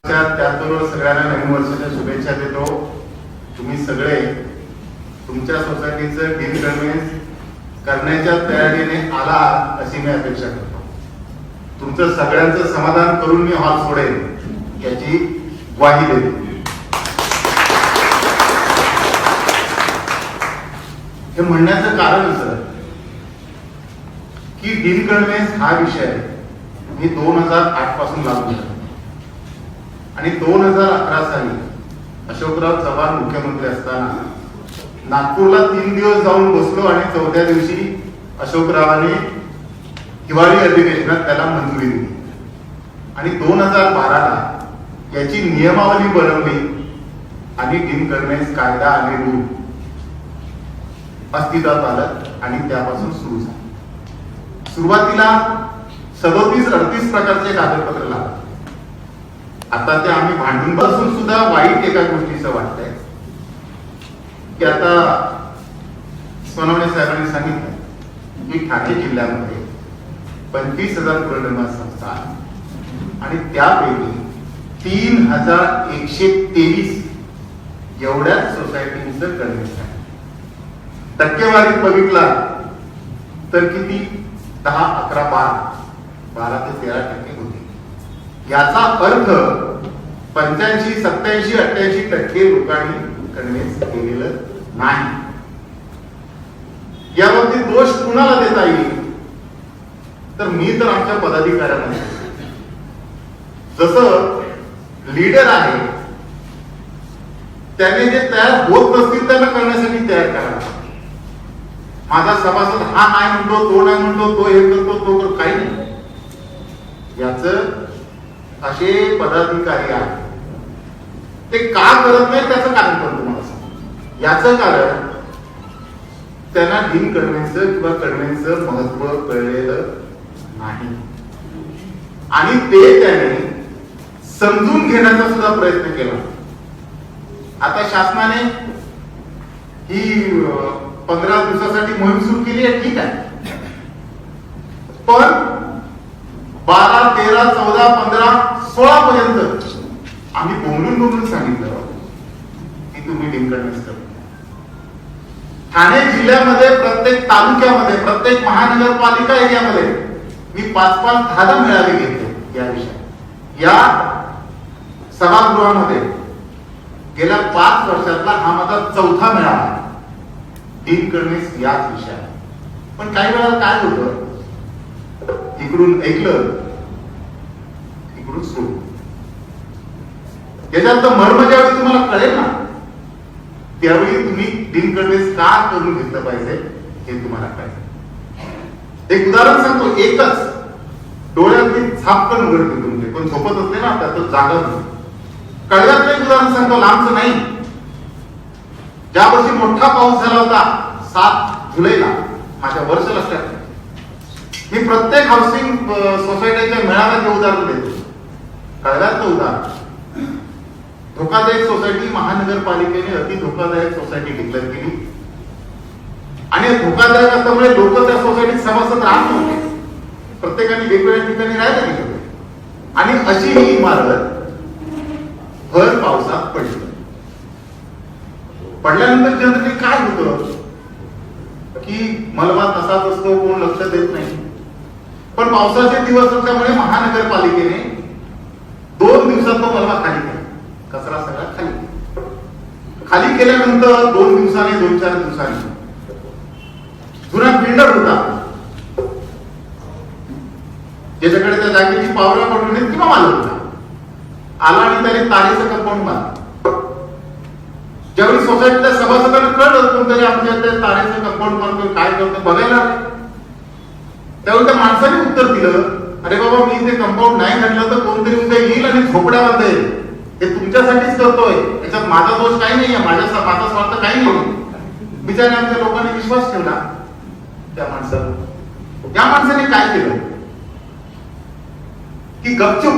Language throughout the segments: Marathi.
त्याचबरोबर सगळ्यांना नवीन वर्षाच्या शुभेच्छा देतो. तुम्ही सगळे तुमच्या सोसायटीचं डील कन्व्हेन्स करण्याच्या तयारीने आला अशी मी अपेक्षा करतो. तुमचं सगळ्यांचं समाधान करून मी हॉल सोडेन याची ग्वाही देतो. हे म्हणण्याचं कारण असं की डील कन्व्हेन्स हा विषय मी 2008 पासून लागू केला आणि 2011 साली अशोकराव चव्हाण मुख्यमंत्री असताना नागपूरला 3 दिवस जाऊन बसलो आणि 4थ्या दिवशी अशोकरावांनी हिवाळी अधिवेशनात त्याला मंजुरी दिली आणि 2012ला याची नियमावली बनवली आणि डील कन्व्हेन्स कायदा आणि रूल अस्तित्वात आलं आणि त्यापासून सुरू झालं. सुरुवातीला 37-38 प्रकारचे कागदपत्र लागले. आता ते आम्ही भांडून बसून सुद्धा वाईट एका गोष्टीचं वाटतंय की आता सोनवणे साहेबांनी सांगितलं की ठाणे जिल्ह्यामध्ये 25,000 गृहनिर्माण संस्था आणि त्यापैकी 3,123 एवढ्याच सोसायटींचं कन्व्हेन्स आहे. टक्केवारीत बघितला तर किती 10, 11, 12 ते 13% होती. याचा अर्थ 85, 87, 88% लोकांनी कन्व्हेन्स केलेलं नाही. याबाबतीत दोष कुणाला देता येईल तर मी तर आमच्या पदाधिकाऱ्यांना, जसं लीडर आहे त्याने जे तयार होत नसतील त्यांना करण्यासाठी तयार करा. माझा सभासद हा नाही म्हणतो, तो नाही म्हणतो, तो हे करतो, तो करतो, काही नाही. याच असे पदाधिकारी आहेत ते का करत नाही त्याचं कारण पण तुम्हाला सांगतो. याचं कारण त्यांना डील कन्व्हेन्सचं किंवा कन्व्हेन्सचं महत्व कळलेलं नाही आणि ते त्याने समजून घेण्याचा सुद्धा प्रयत्न केला. आता शासनाने ही 15 दिवसासाठी मोहीम सुरू केली आहे, ठीक आहे, पण 12, 13, 14, 15, 16 पर्यंत आम्ही बोंबलून सांगितलं की तुम्ही डील कन्व्हेन्स करा. ठाणे जिल्ह्यामध्ये प्रत्येक तालुक्यामध्ये, प्रत्येक महानगरपालिका एरियामध्ये मी 5-5, 10 मेळावे घेतले या विषयात. या सभागृहामध्ये गेल्या 5 वर्षातला हा माझा 4था मेळावा डील कन्व्हेन्स याच विषयात. पण काही वेळा काय होतं, इकडून ऐकलं इकडून सोडलं. याच्यात मर्म ज्यावेळी तुम्हाला कळेल ना त्यावेळी तुम्ही डील कन्व्हेन्स का करून घेतलं पाहिजे हे तुम्हाला कळेल. एक उदाहरण सांगतो, एकच डोळ्यातली झापकन उघडते तुमचे, पण झोपत असते ना त्याचं जागा नसते. कळव्यातलं एक उदाहरण सांगतो, लांबचं नाही. ज्या वर्षी मोठा पाऊस झाला होता 7 जुलैला, माझ्या वर्ष लक्षात, मी प्रत्येक हाऊसिंग सोसायटीच्या मेळाव्यात उदाहरण देतो. कळव्यातलं उदाहरण, धोकादायक सोसायटी महानगरपालिकेने अति धोकादायक सोसायटी डिक्लेअर केली आणि धोकादायक असल्यामुळे लोक त्या सोसायटीत सभासद राहत नव्हते. प्रत्येकाने वेगवेगळ्या ठिकाणी राहायला गेले आणि अशी ही इमारत भर पावसात पडली. पडल्यानंतर जनरली काय होतं की मलबा तसाच असतो, कोण लक्ष देत नाही. पण पावसाचे दिवस असल्यामुळे महानगरपालिकेने 2 दिवसात तो मलबा खाली केला. कचरा सगळा खाली केल्यानंतर 2 दिवसांनी, 2-4 दिवसांनी जुना बिल्डर होता ज्याच्याकडे त्या जागेची पावरा पडून किंवा मालक होता, आला आणि त्याने तारेचं कंपाऊंड बांधलं. ज्यावेळी सोसायटीच्या सभासदांना कळलं कोणतरी आमच्या त्या तारेचं कंपाऊंड बांधतो, काय करतो बघायला, त्यावेळी त्या माणसाने उत्तर दिलं, अरे बाबा मी ते कंपाऊंड नाही घातलं तर कोणतरी उद्या येईल आणि झोपड्या बांधेल, हे तुमच्यासाठीच करतोय, याच्यात माझा दोष काही नाहीये, माझा स्वार्थ काही नाही. बिचारे आमच्या लोकांनी विश्वास ठेवला त्या माणसाला. या माणसाने काय केलं की गपचूप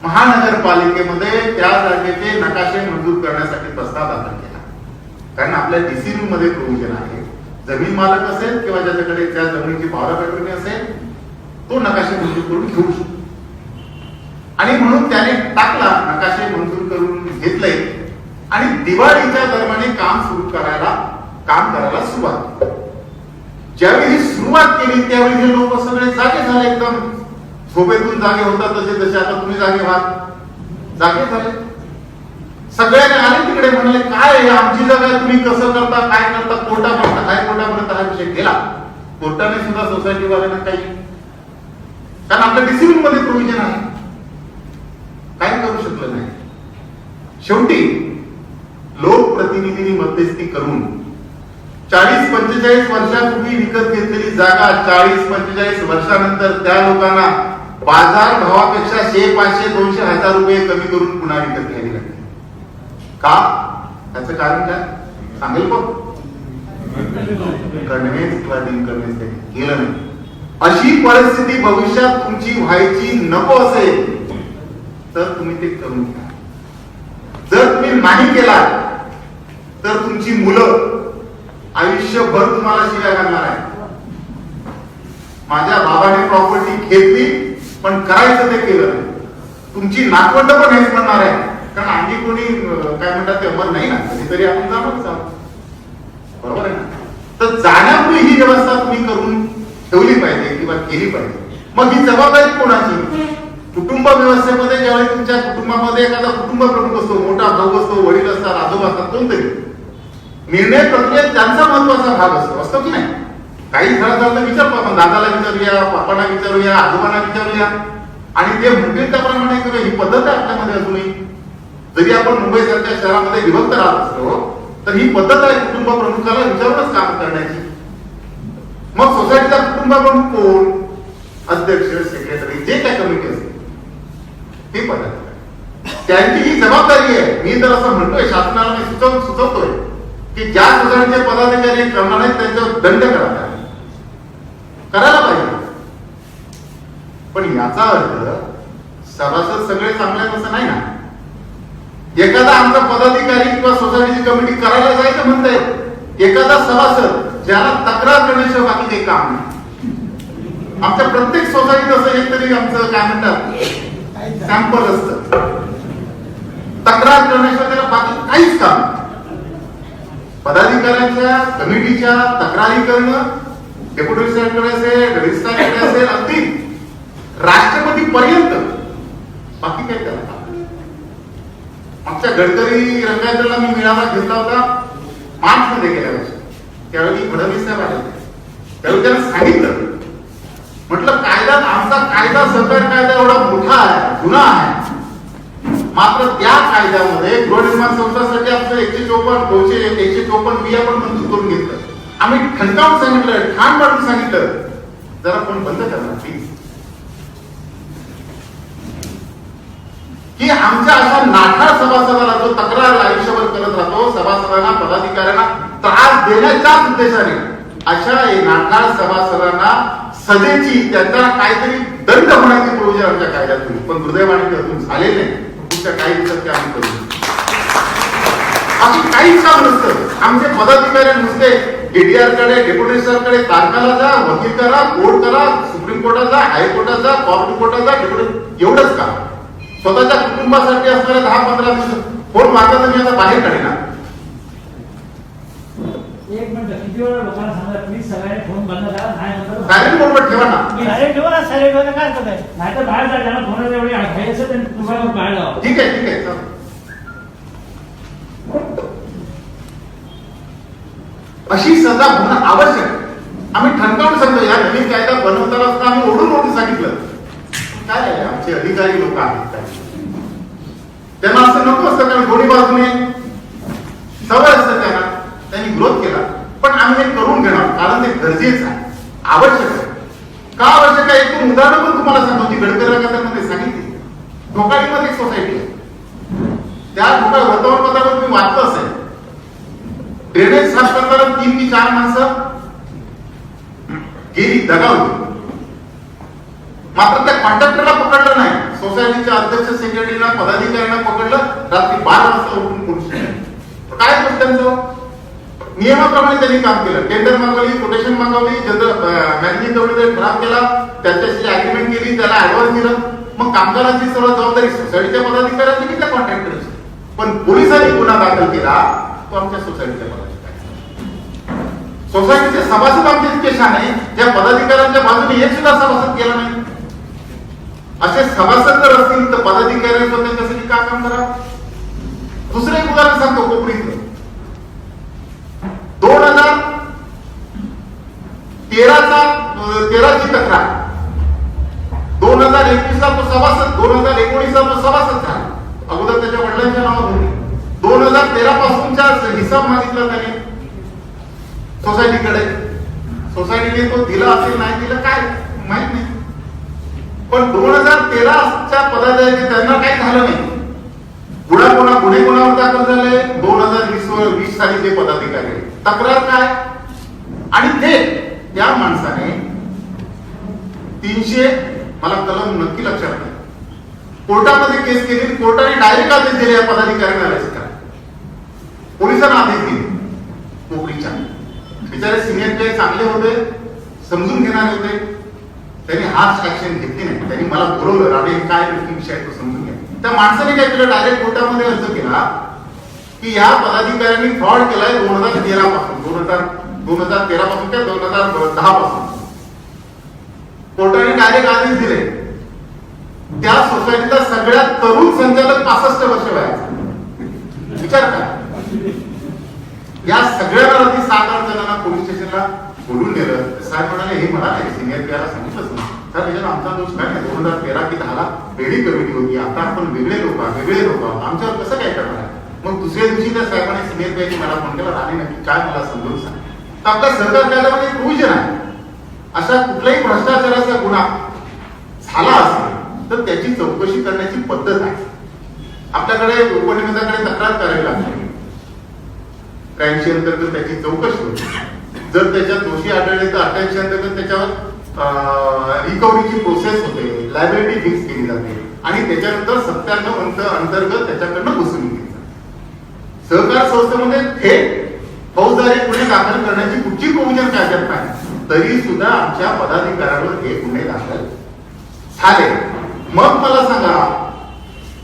महानगरपालिकेमध्ये त्या जागेचे नकाशे मंजूर करण्यासाठी प्रस्ताव दाखल केला. कारण आपल्या डीसी मध्ये प्रोव्हिजन आहे, जमीन मालक असेल किंवा ज्याच्याकडे त्या जमिनीची पावरा पेटवणी असेल तो नकाशे मंजूर करून घेऊ शकतो. आणि म्हणून त्याने टाकला, नकाशे मंजूर करून घेतले आणि दिवाळीच्या दरम्यान काम करायला सुरुवात. ज्यावेळी सुरुवात केली त्यावेळी हे लोक सगळे जागे झाले, एकदम झोपेतून जागे होतात तसे तसे आता तुम्ही जागे झाले. सगळ्यांनी आले तिकडे, म्हणले काय आमची जागा तुम्ही कसं करता, काय करता, कोर्टापर्यंत हायकोर्टापर्यंत हा विषय गेला. कोर्टाने सुद्धा सोसायटी वाल्यांना काही, कारण आपल्या डिसिजन मध्ये प्रोव्हिजन आहे, काय करू शकलं नाही. शेवटी लोकप्रतिनिधींनी मध्यस्थी करून 40-45 वर्षापूर्वी विकत घेतलेली जागा 40-45 वर्षानंतर त्या लोकांना बाजार भावापेक्षा 100, 500, 200, 1000 रुपये कमी करून पुन्हा विकत घ्यावी लागली. का? त्याचं कारण काय सांगेल बघ. कन्व्हिन्स किंवा डिकन्व्हिन्स केलं नाही. अशी परिस्थिती भविष्यात तुमची व्हायची नको असेल तर तुम्ही ते करून घ्या. जर तुम्ही नाही केला तर तुमची मुलं आयुष्यभर तुम्हाला शिव्या घालणार आहे. माझ्या बाबाने प्रॉपर्टी घेतली पण करायचं ते केलं नाही. तुमची नातवंड पण हेच म्हणणार आहे, कारण आणखी कोणी काय म्हणतात ते अमर नाही ना, कधीतरी आपण जाणारच आहोत, बरोबर आहे ना. तर जाण्यापूर्वी ही व्यवस्था तुम्ही करून ठेवली पाहिजे किंवा केली पाहिजे. मग ही जबाबदारी कोणाची? कुटुंब व्यवस्थेमध्ये ज्यावेळी तुमच्या कुटुंबामध्ये एखादा कुटुंब प्रमुख असतो, मोठा भाऊ असतो, वडील असतात, आजोबा असतात, कोणतरी निर्णय प्रक्रियेत त्यांचा महत्वाचा भाग असतो की नाही. काही झालं तर विचारतो आपण, दादाला विचारूया, पापांना विचारूया, आजोबांना विचारूया आणि ते म्हणतील त्याप्रमाणे करूया. ही पद्धत आहे आपल्यामध्ये अजूनही. जरी आपण मुंबई सारख्या शहरामध्ये विभक्त राहत असलो तर ही पद्धत आहे कुटुंब प्रमुखाला विचारूनच काम करण्याची. मग सोसायटीचा कुटुंब प्रमुख कोण? अध्यक्ष, सेक्रेटरी, जे काय कमिटी असते ती पद्धत, त्यांची ही जबाबदारी आहे. मी तर असं म्हणतोय, शासनाला मी सुचवतोय की ज्या सोसायटीचे पदाधिकारी करणार आहेत त्यांच्यावर दंड करायला पाहिजे. पण याचा अर्थ सभासद सगळे चांगले असं नाही ना. एखादा आमचा पदाधिकारी किंवा सोसायटीची कमिटी करायला जायचं म्हणताय, एखादा सभासद ज्याला तक्रार करण्याशिवाय बाकी काही काम नाही. आमच्या प्रत्येक सोसायटीत असं एक तरी आमचं काय म्हणतात सॅम्पल असतं, तक्रार करण्याशिवाय त्याला बाकी काहीच काम. पदाधिकाऱ्यांच्या कमिटीच्या तक्रारी करणं, डेप्युटी रजिस्ट्रारकडे असेल, रजिस्ट्रारकडे असेल, अगदी राष्ट्रपती पर्यंत बाकी काय त्याला. मागच्या गडकरी रंगायतला मी मेळावा घेतला होता मार्च मध्ये गेल्या वर्षी. त्यावेळी फडणवीस साहेब आले, त्यावेळी त्यांना सांगितलं, म्हटलं कायदा, आमचा कायदा सहकार कायदा एवढा मोठा आहे, जुना आहे, मात्र त्या कायद्यामध्ये गृहनिर्माण संस्थांसाठी आमचं 154 बी आपण मंजूर करून घेतलं. आम्ही ठणकावून सांगितलं, ठाण मारून सांगितलं, जरा पण बंद करणार प्लीज. की आमच्या अशा नाठाळ सभासदाला जो तक्रार आयुष्यभर करत राहतो, सभासदांना, पदाधिकाऱ्यांना त्रास देण्याच्याच उद्देशाने अशा नाठाळ सभासदांना सदेची त्यांना काहीतरी दंड होण्याची प्रोव्हिजन आमच्या कायद्यात होईल. पण दुर्दैवाने अजून झाले नाही. पुढच्या काही दिवसात आम्ही करू. बाकी काहीच काम नसतं. आमचे पदाधिकारी नुसते डीडीआर कडे, डेप्युटी सरकडे, तारखाला जा, वकील करा, कोर्ट करा, सुप्रीम कोर्टात जा, हायकोर्टात जा, कॉर्ट कोर्टात जा, डेप्युटी, एवढंच काम. स्वतःच्या कुटुंबासाठी असणारे 10-15 दिवस फोन मागत मी आता बाहेर काढणार. एक मिनिट, किती वेळा लोकांना सांगा प्लीज सगळ्यांनी फोन बंद करा, नाही नंतर सायलेंट मोडवर ठेवा ना. सायलेंट ठेवा ना, सायलेंट ठेवा काय करत आहे, नाहीतर बाहेर जा. ज्यांना फोनाची एवढी घाई असेल त्यांनी तुम्हाला बाहेर जावं. ठीक आहे. अशी सजा होणं आवश्यक. आम्ही ठणकावून सांगतो, या नवीन कायदा बनवताना असताना आम्ही ओढून सांगितलं. काय आहे, आमचे अधिकारी लोक आहेत, त्यांना असं नको असतं, कारण दोन्ही बाजूने सवय असतं त्यांना. त्यांनी विरोध केला, पण आम्ही हे करून घेणार, कारण ते गरजेचं आहे, आवश्यक आहे. का आवश्यक आहे? एक उदाहरण पण तुम्हाला सांगतो, जी गडकरी सांगितली. ढोकाळीमध्ये एक सोसायटी आहे, त्या वर्तमानपत्रावर तुम्ही वाचलं असेल, ड्रेनेज साफ करताना 3 की 4 माणसं गेली, दगावली. मात्र त्या कॉन्ट्रॅक्टरला पकडलं नाही. सोसायटीच्या अध्यक्ष, सेक्रेटरीला, पदाधिकाऱ्यांना पकडलं. रात्री 12 वाजता उठून पोलीस स्टेशन. काय गोष्ट त्यांचं नियमाप्रमाणे त्यांनी काम केलं. टेंडर मागवली, कोटेशन मागवली, जनरल मॅनेजिंग कमिटीने ठराव केला, त्याच्याशी अग्रीमेंट केली, त्याला ऍडव्हान्स दिलं. मग कामगारांची सर्व जबाबदारी सोसायटीच्या पदाधिकाऱ्यांची की त्या कॉन्ट्रॅक्टरची? पण पोलिसांनी गुन्हा दाखल केला तो आमच्या सोसायटीच्या पदाधिकारी. सोसायटीचे सभासद आमचे इतके शाणे ज्या पदाधिकाऱ्यांच्या बाजूने एक सुद्धा सभासद केला नाही. असे सभासद जर असतील तर पदाधिकारी त्यांच्यासाठी का काम करा? दुसरं एक उदाहरण सांगतो कोपरीतलं. 2013ची तक्रार, 2021 ला तो सभासद, 2019 ला तो सभासद झाला. अगोदर त्याच्या वडिलांच्या नावावर होती. 2013 पासूनचा हिसाब मागितला त्याने सोसायटीकडे. सोसायटीने तो दिला असेल नाही दिला काय माहित नाही. पण 2013च्या पदाधिकारी त्यांना काही झालं नाही. गुन्हे कोणावर दाखल झाले? 2020 साली ते पदाधिकारी. तक्रार काय? आणि ते त्या माणसाने 300 मला कलम नक्की लक्षात नाही, कोर्टामध्ये केस केली. कोर्टाने डायरेक्ट आदेश दिले या पदाधिकाऱ्यांना अरेस्ट करा. पोलिसांना आदेश दिले कोकणीच्या. बिचारे सिनियर काही चांगले होते, समजून घेणारे होते. त्यांनी हाच ऍक्शन घेतली नाही. त्यांनी मला बोलवलं, राणे काय नक्की विषय तो समजून घ्या. त्या माणसाने काय केलं, डायरेक्ट कोर्टामध्ये अर्ज केला की या पदाधिकाऱ्यांनी फ्रॉड केलाय 2013 पासून, 2013 पासून त्या 2010 पासून. कोर्टाने डायरेक्ट आदेश दिले. त्या सोसायटीचा सगळ्यात तरुण संचालक 65 वर्ष वयाचा. विचार करा. या सगळ्यांना 7-8 जणांना पोलीस स्टेशनला बोलून नेलं. साहेब म्हणाले, हे म्हणाले सिनियर पीआरला सांगितलंच नाही तर त्याच्यात आमचा दोष काय नाही. 2013 की 10 वेगळी कमिटी होती, आता आपण वेगळे लोक आमच्यावर कसं काय करणार आहे? मग दुसऱ्या दिवशी त्या साहेबांनी सिनियर पीआरची मला फोन केला, राणे नक्की काय मला समजून सांग. तर आपल्या सरकार कायद्यामध्ये प्रोव्हिजन आहे, अशा कुठल्याही भ्रष्टाचाराचा गुन्हा झाला असेल तर त्याची चौकशी करण्याची पद्धत आहे. आपल्याकडे उपनिबंधाकडे तक्रार करावी लागते. 83 अंतर्गत त्याची चौकशी होते. जर त्याच्यात दोषी आढळले तर 88 अंतर्गत त्याच्यावर रिकव्हरीची प्रोसेस होते, लायबिलिटी फिक्स केली जाते आणि त्याच्यानंतर 97 अंतर्गत त्याच्याकडनं वसुली केली जाते. सहकार संस्थेमध्ये थेट फौजदारी गुन्हे दाखल करण्याची कुठची प्रोव्हिजन कायद्यात नाही, तरी सुद्धा आमच्या पदाधिकाऱ्यांवर हे गुन्हे दाखल झाले. मग मला सांगा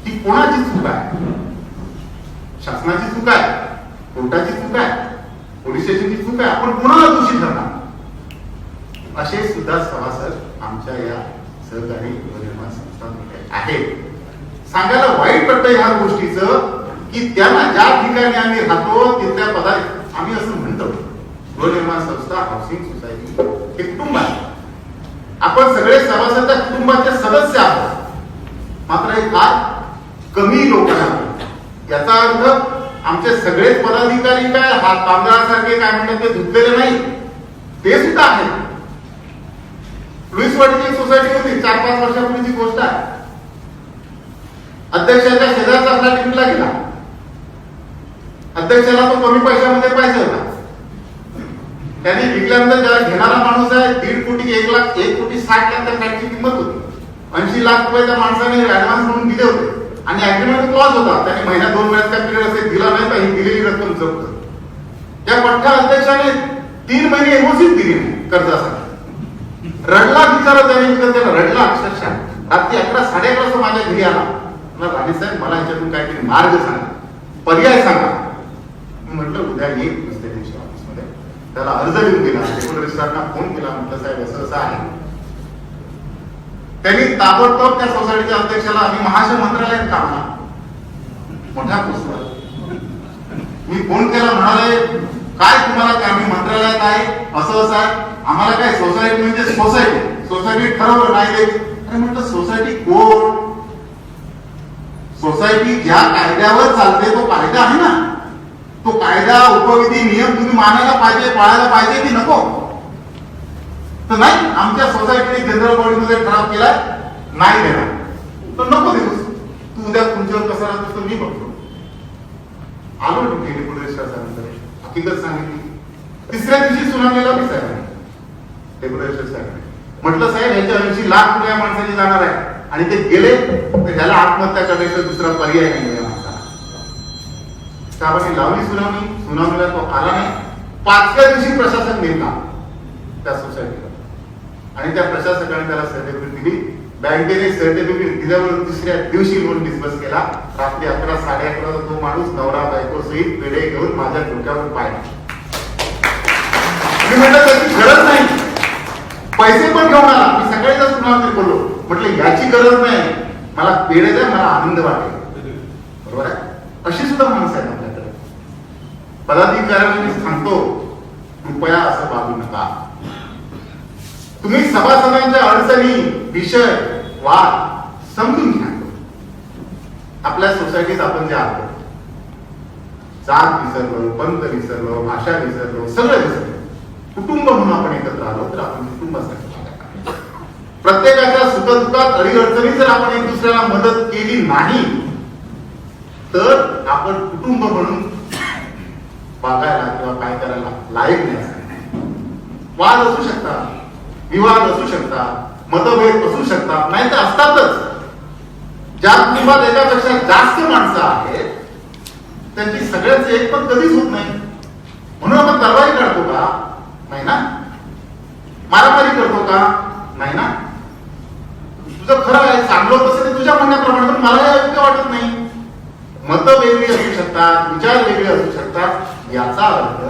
की कोणाची चूक आहे? शासनाची चूक आहे, कोर्टाची चूक आहे, पोलीस स्टेशनची चूक आहे? आपण कोणाला दोषी ठरणार? असे सुद्धा सभासद आमच्या या सहकारी गृहनिर्माण संस्थांमध्ये आहेत. सांगायला वाईट वाटतं ह्या गोष्टीचं की त्यांना ज्या ठिकाणी आम्ही राहतो तिथल्या आम्ही असं म्हणतो गृहनिर्माण संस्था, हाऊसिंग सोसायटी हे कुटुंब आहे. आपण सगळे सभासद त्या कुटुंबाचे सदस्य आहोत. मात्र हे फार कमी लोक आहेत. याचा अर्थ आमचे सगळेच पदाधिकारी काय हा कामगारांसारखे काय म्हणतात ते धुतलेले नाही, ते सुद्धा आहेत. लुईसवाडीची एक सोसायटी होती, 4-5 वर्षापूर्वीची गोष्ट आहे. अध्यक्षाच्या शेजारचा फ्लॅट विकला गेला. अध्यक्षाला तो कमी पैशामध्ये पाहिजे होता. त्यांनी विकल्यानंतर ज्याला घेणारा माणूस आहे 1.5 कोटी 1 कोटी 60 लाख त्या फ्लॅटची किंमत होती. 80 लाख रुपये त्या माणसाने ऍडव्हान्स म्हणून दिले होते आणि अग्रीमेंट क्लॉज होता. त्याने महिन्या 2 महिन्याचा पिरियड असेल दिला नाही तर ही दिलेली रक्कम जप्त. त्या पठ्ठा अध्यक्षाने 3 महिने एनओसी दिली नाही कर्जासाठी. रडला बिचारा त्याने, त्याला रडला अक्षरशः. रात्री 11-11:30 माझ्या घरी आला. राणे साहेब मला ह्याच्यातून काहीतरी मार्ग सांगा, पर्याय सांगा. मी म्हटलं उद्या येईल दुसऱ्या दिवशी ऑफिसमध्ये. त्याला अर्ज लिहून दिला, डेप्युटी रजिस्ट्रारना फोन केला, म्हटलं साहेब असं असं आहे. त्यांनी ताबडतोब त्या सोसायटीच्या अध्यक्षाला आम्ही महाशय मंत्रालयात काढला मोठ्या पोस्टवर. मी फोन केला, म्हणाले काय तुम्हाला काय मी मंत्रालयात आहे असं असं आहे. आम्हाला काय सोसायटी म्हणजे सोसायटी ठरवलं नाही देत. अरे म्हटलं सोसायटी कोण? सोसायटी ज्या कायद्यावर चालते तो कायदा आहे ना, तो कायदा उपविधी नियम तुम्ही मानायला पाहिजे, पाळायला पाहिजे की नको? तर नाही, आमच्या सोसायटीने जनरल बॉडीमध्ये ठराव केला नाही देणार तर नको देऊस. तू उद्या तुमच्यावर कसा राहतोस तर मी बघतो. आलो डेप्युटी रजिस्ट्रारकडे, हकीकत सांगितली. तिसऱ्या दिवशी सुनावलेला मी साहेब डेप्युटी रजिस्ट्रार म्हटलं साहेब ह्याच्या 80 लाख रुपये माणसाने जाणार आहे आणि ते गेले तर त्याला आत्महत्या करण्याचा दुसरा पर्याय नाही या माणसाला. साहेबांनी लावली सुनावणीला तो आला नाही. 5व्या दिवशी प्रशासन नेमला त्या सोसायटीला आणि त्या प्रशासकाने त्याला सर्टिफिकेट दिली बँकेने सर्टिफिकेट दिल्यावर दुसऱ्या दिवशी लोन डिस्बर्स केला. रात्री 11, 11:30 तो माणूस नवरा बायको सहित पेढे घेऊन माझ्या डोक्यावर पाय. मी म्हटलं त्याची गरज नाही, पैसे पण घेऊन आला. मी सकाळी जर कुणाला बोललो, म्हटलं याची गरज नाही, मला पेढे द्या, मला आनंद वाटेल. बरोबर आहे. अशी सुद्धा माणसं आहेत आपल्याकडे. पदाधिकाऱ्यांना मी सांगतो, कृपया असं वागू नका. तुम्ही सभासदांच्या अडचणी, विषय, वाद समजून घ्या. आपल्या सोसायटीत आपण जे आहोत, जात विसरलो, पंथ विसरलो, भाषा विसरलो, सगळं विसरलो. कुटुंब म्हणून आपण एकत्र आलो तर आपण कुटुंबासाठी प्रत्येकाच्या सुखदुःखात अडीअडचणी जर आपण एक दुसऱ्याला मदत केली नाही तर आपण कुटुंब म्हणून वागायला किंवा काय करायला लायक नाही. वाद असू शकतात, विवाद असू शकतात, मतभेद असू शकतात, नाही तर असतातच. ज्या कुटुंबात एकापेक्षा जास्त माणसं आहेत त्यांची सगळ्यांचे एक पण कधीच होत नाही. म्हणून आपण तलवारी काढतो का? नाही ना. मारामारी करतो का? नाही ना. तुझं खरं आहे, चांगलं तसं ते तुझ्या म्हणण्याप्रमाणे, पण मला हे योग्य वाटत नाही. मतं वेगळी असू शकतात, विचार वेगळे असू शकतात. याचा अर्थ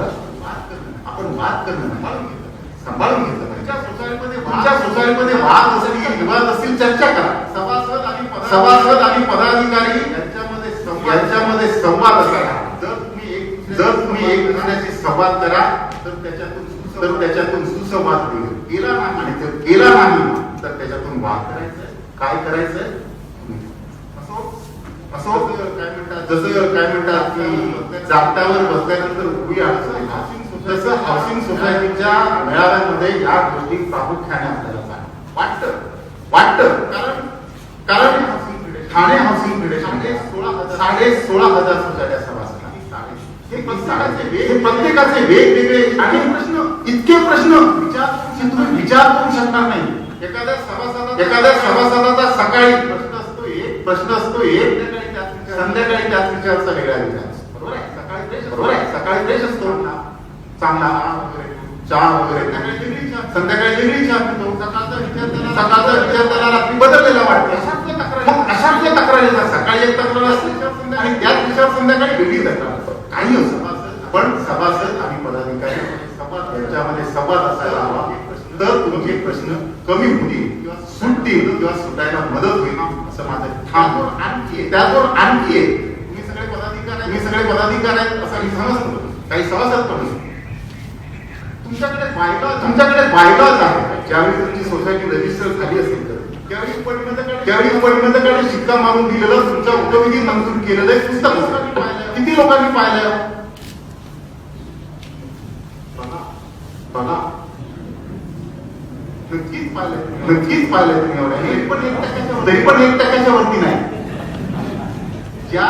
आपण वाद करणं सांभाळून घेतलं. तुमच्या सोसायटीमध्ये वाद असतील, विवाद असतील, चर्चा करा. सभासद आणि पदाधिकारी यांच्यामध्ये संवाद असावा. जर तुम्ही एक दुसऱ्याशी संवाद करा तर त्याच्यातून सुसंवाद होईल. केला नाही आणि जर केला नाही तर त्याच्यातून वाद करायचंय. काय करायचंय? असो जसं काय म्हणतात की जागतावर बसल्यानंतर उभी अडचण, तसं हाऊसिंग सोसायटीच्या मेळाव्यामध्ये या गोष्टी प्रामुख्याने आपल्याला वाटतं. कारण ठाणे हाऊसिंग फेडरेशन 16,500 सोसायट्या सभासद. हे प्रत्येकाचे वेगवेगळे आणि इतके प्रश्न तुम्ही विचार करू शकणार नाही. एखाद्या सभासदाचा सकाळी प्रश्न असतो एक, संध्याकाळी त्याच विचाराचा वेगळा विचार. बरोबर आहे. सकाळी फ्रेश असतो, चांगला चहा वगैरे, संध्याकाळी वेगळी चहा पितो. सकाळचा विचार त्याला रात्री बदललेला वाटतो. अशातल्या तक्रारी येतात. सकाळी एक तक्रार असते आणि त्याच विचार संध्याकाळी वेगळी तक्रार असतो. काही असो, पण सभासद आणि पदाधिकारी यांच्यामध्ये संवाद असायला हवा. तर तुमचे प्रश्न कमी होतील, सुटतील किंवा सुटायला मदत होईल असं माझं ठाम. त्याचबरोबर आणखी एक, तुम्ही सगळे पदाधिकारी आहेत असं मी समजतो. काही सभासद पण तुमच्याकडे बायलॉज आहेत. ज्यावेळी तुमची सोसायटी रजिस्टर झाली असेल तर त्यावेळी उपनिबंधकाने शिक्का मारून दिलेलं तुमच्या उपविधी मंजूर केलेलं एक पुस्तक किती लोकांनी पाहिलं? बघा, नक्कीच पाहिलंय तुम्ही एवढ्या. तरी पण 1% वरती नाही. ज्या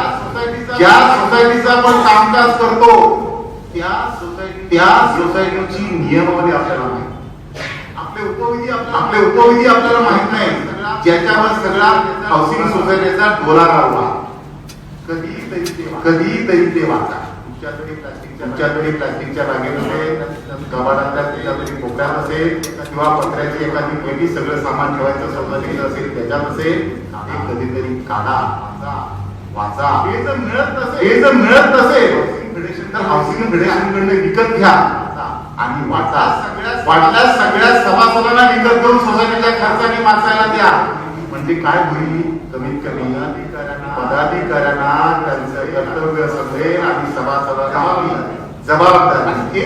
सोसायटीचा आपण कामकाज करतो त्या सोसायटीची नियमावली आपल्याला माहिती. आपले उपविधी आपल्याला माहित नाही. ज्याच्यावर सगळा हाऊसिंग सोसायटीचा डोला रावला. कधीतरी ते वाचा. तुमच्याकडे प्लास्टिकच्या बागेमध्ये, कबाडातल्या त्याच्यातरी कोपऱ्यात असेल किंवा पत्र्याची एखादी पेटी सगळं सामान ठेवायचं सोसायटीचं असेल त्याच्यात असेल, ते कधीतरी काढा, वाचा. हे जर मिळत नसेल तर हाऊसिंग फेडरेशनकडे विकत घ्या आणि वाचा. वाटल्यास सगळ्या सभासदांना विकत घेऊन सोसायटीच्या खर्चाने वाचायला द्या. म्हणजे काय होईल? कमीत कमी पदाधिकाऱ्यांना त्यांचं कर्तव्य समजेल आणि सभासदांना जबाबदारी.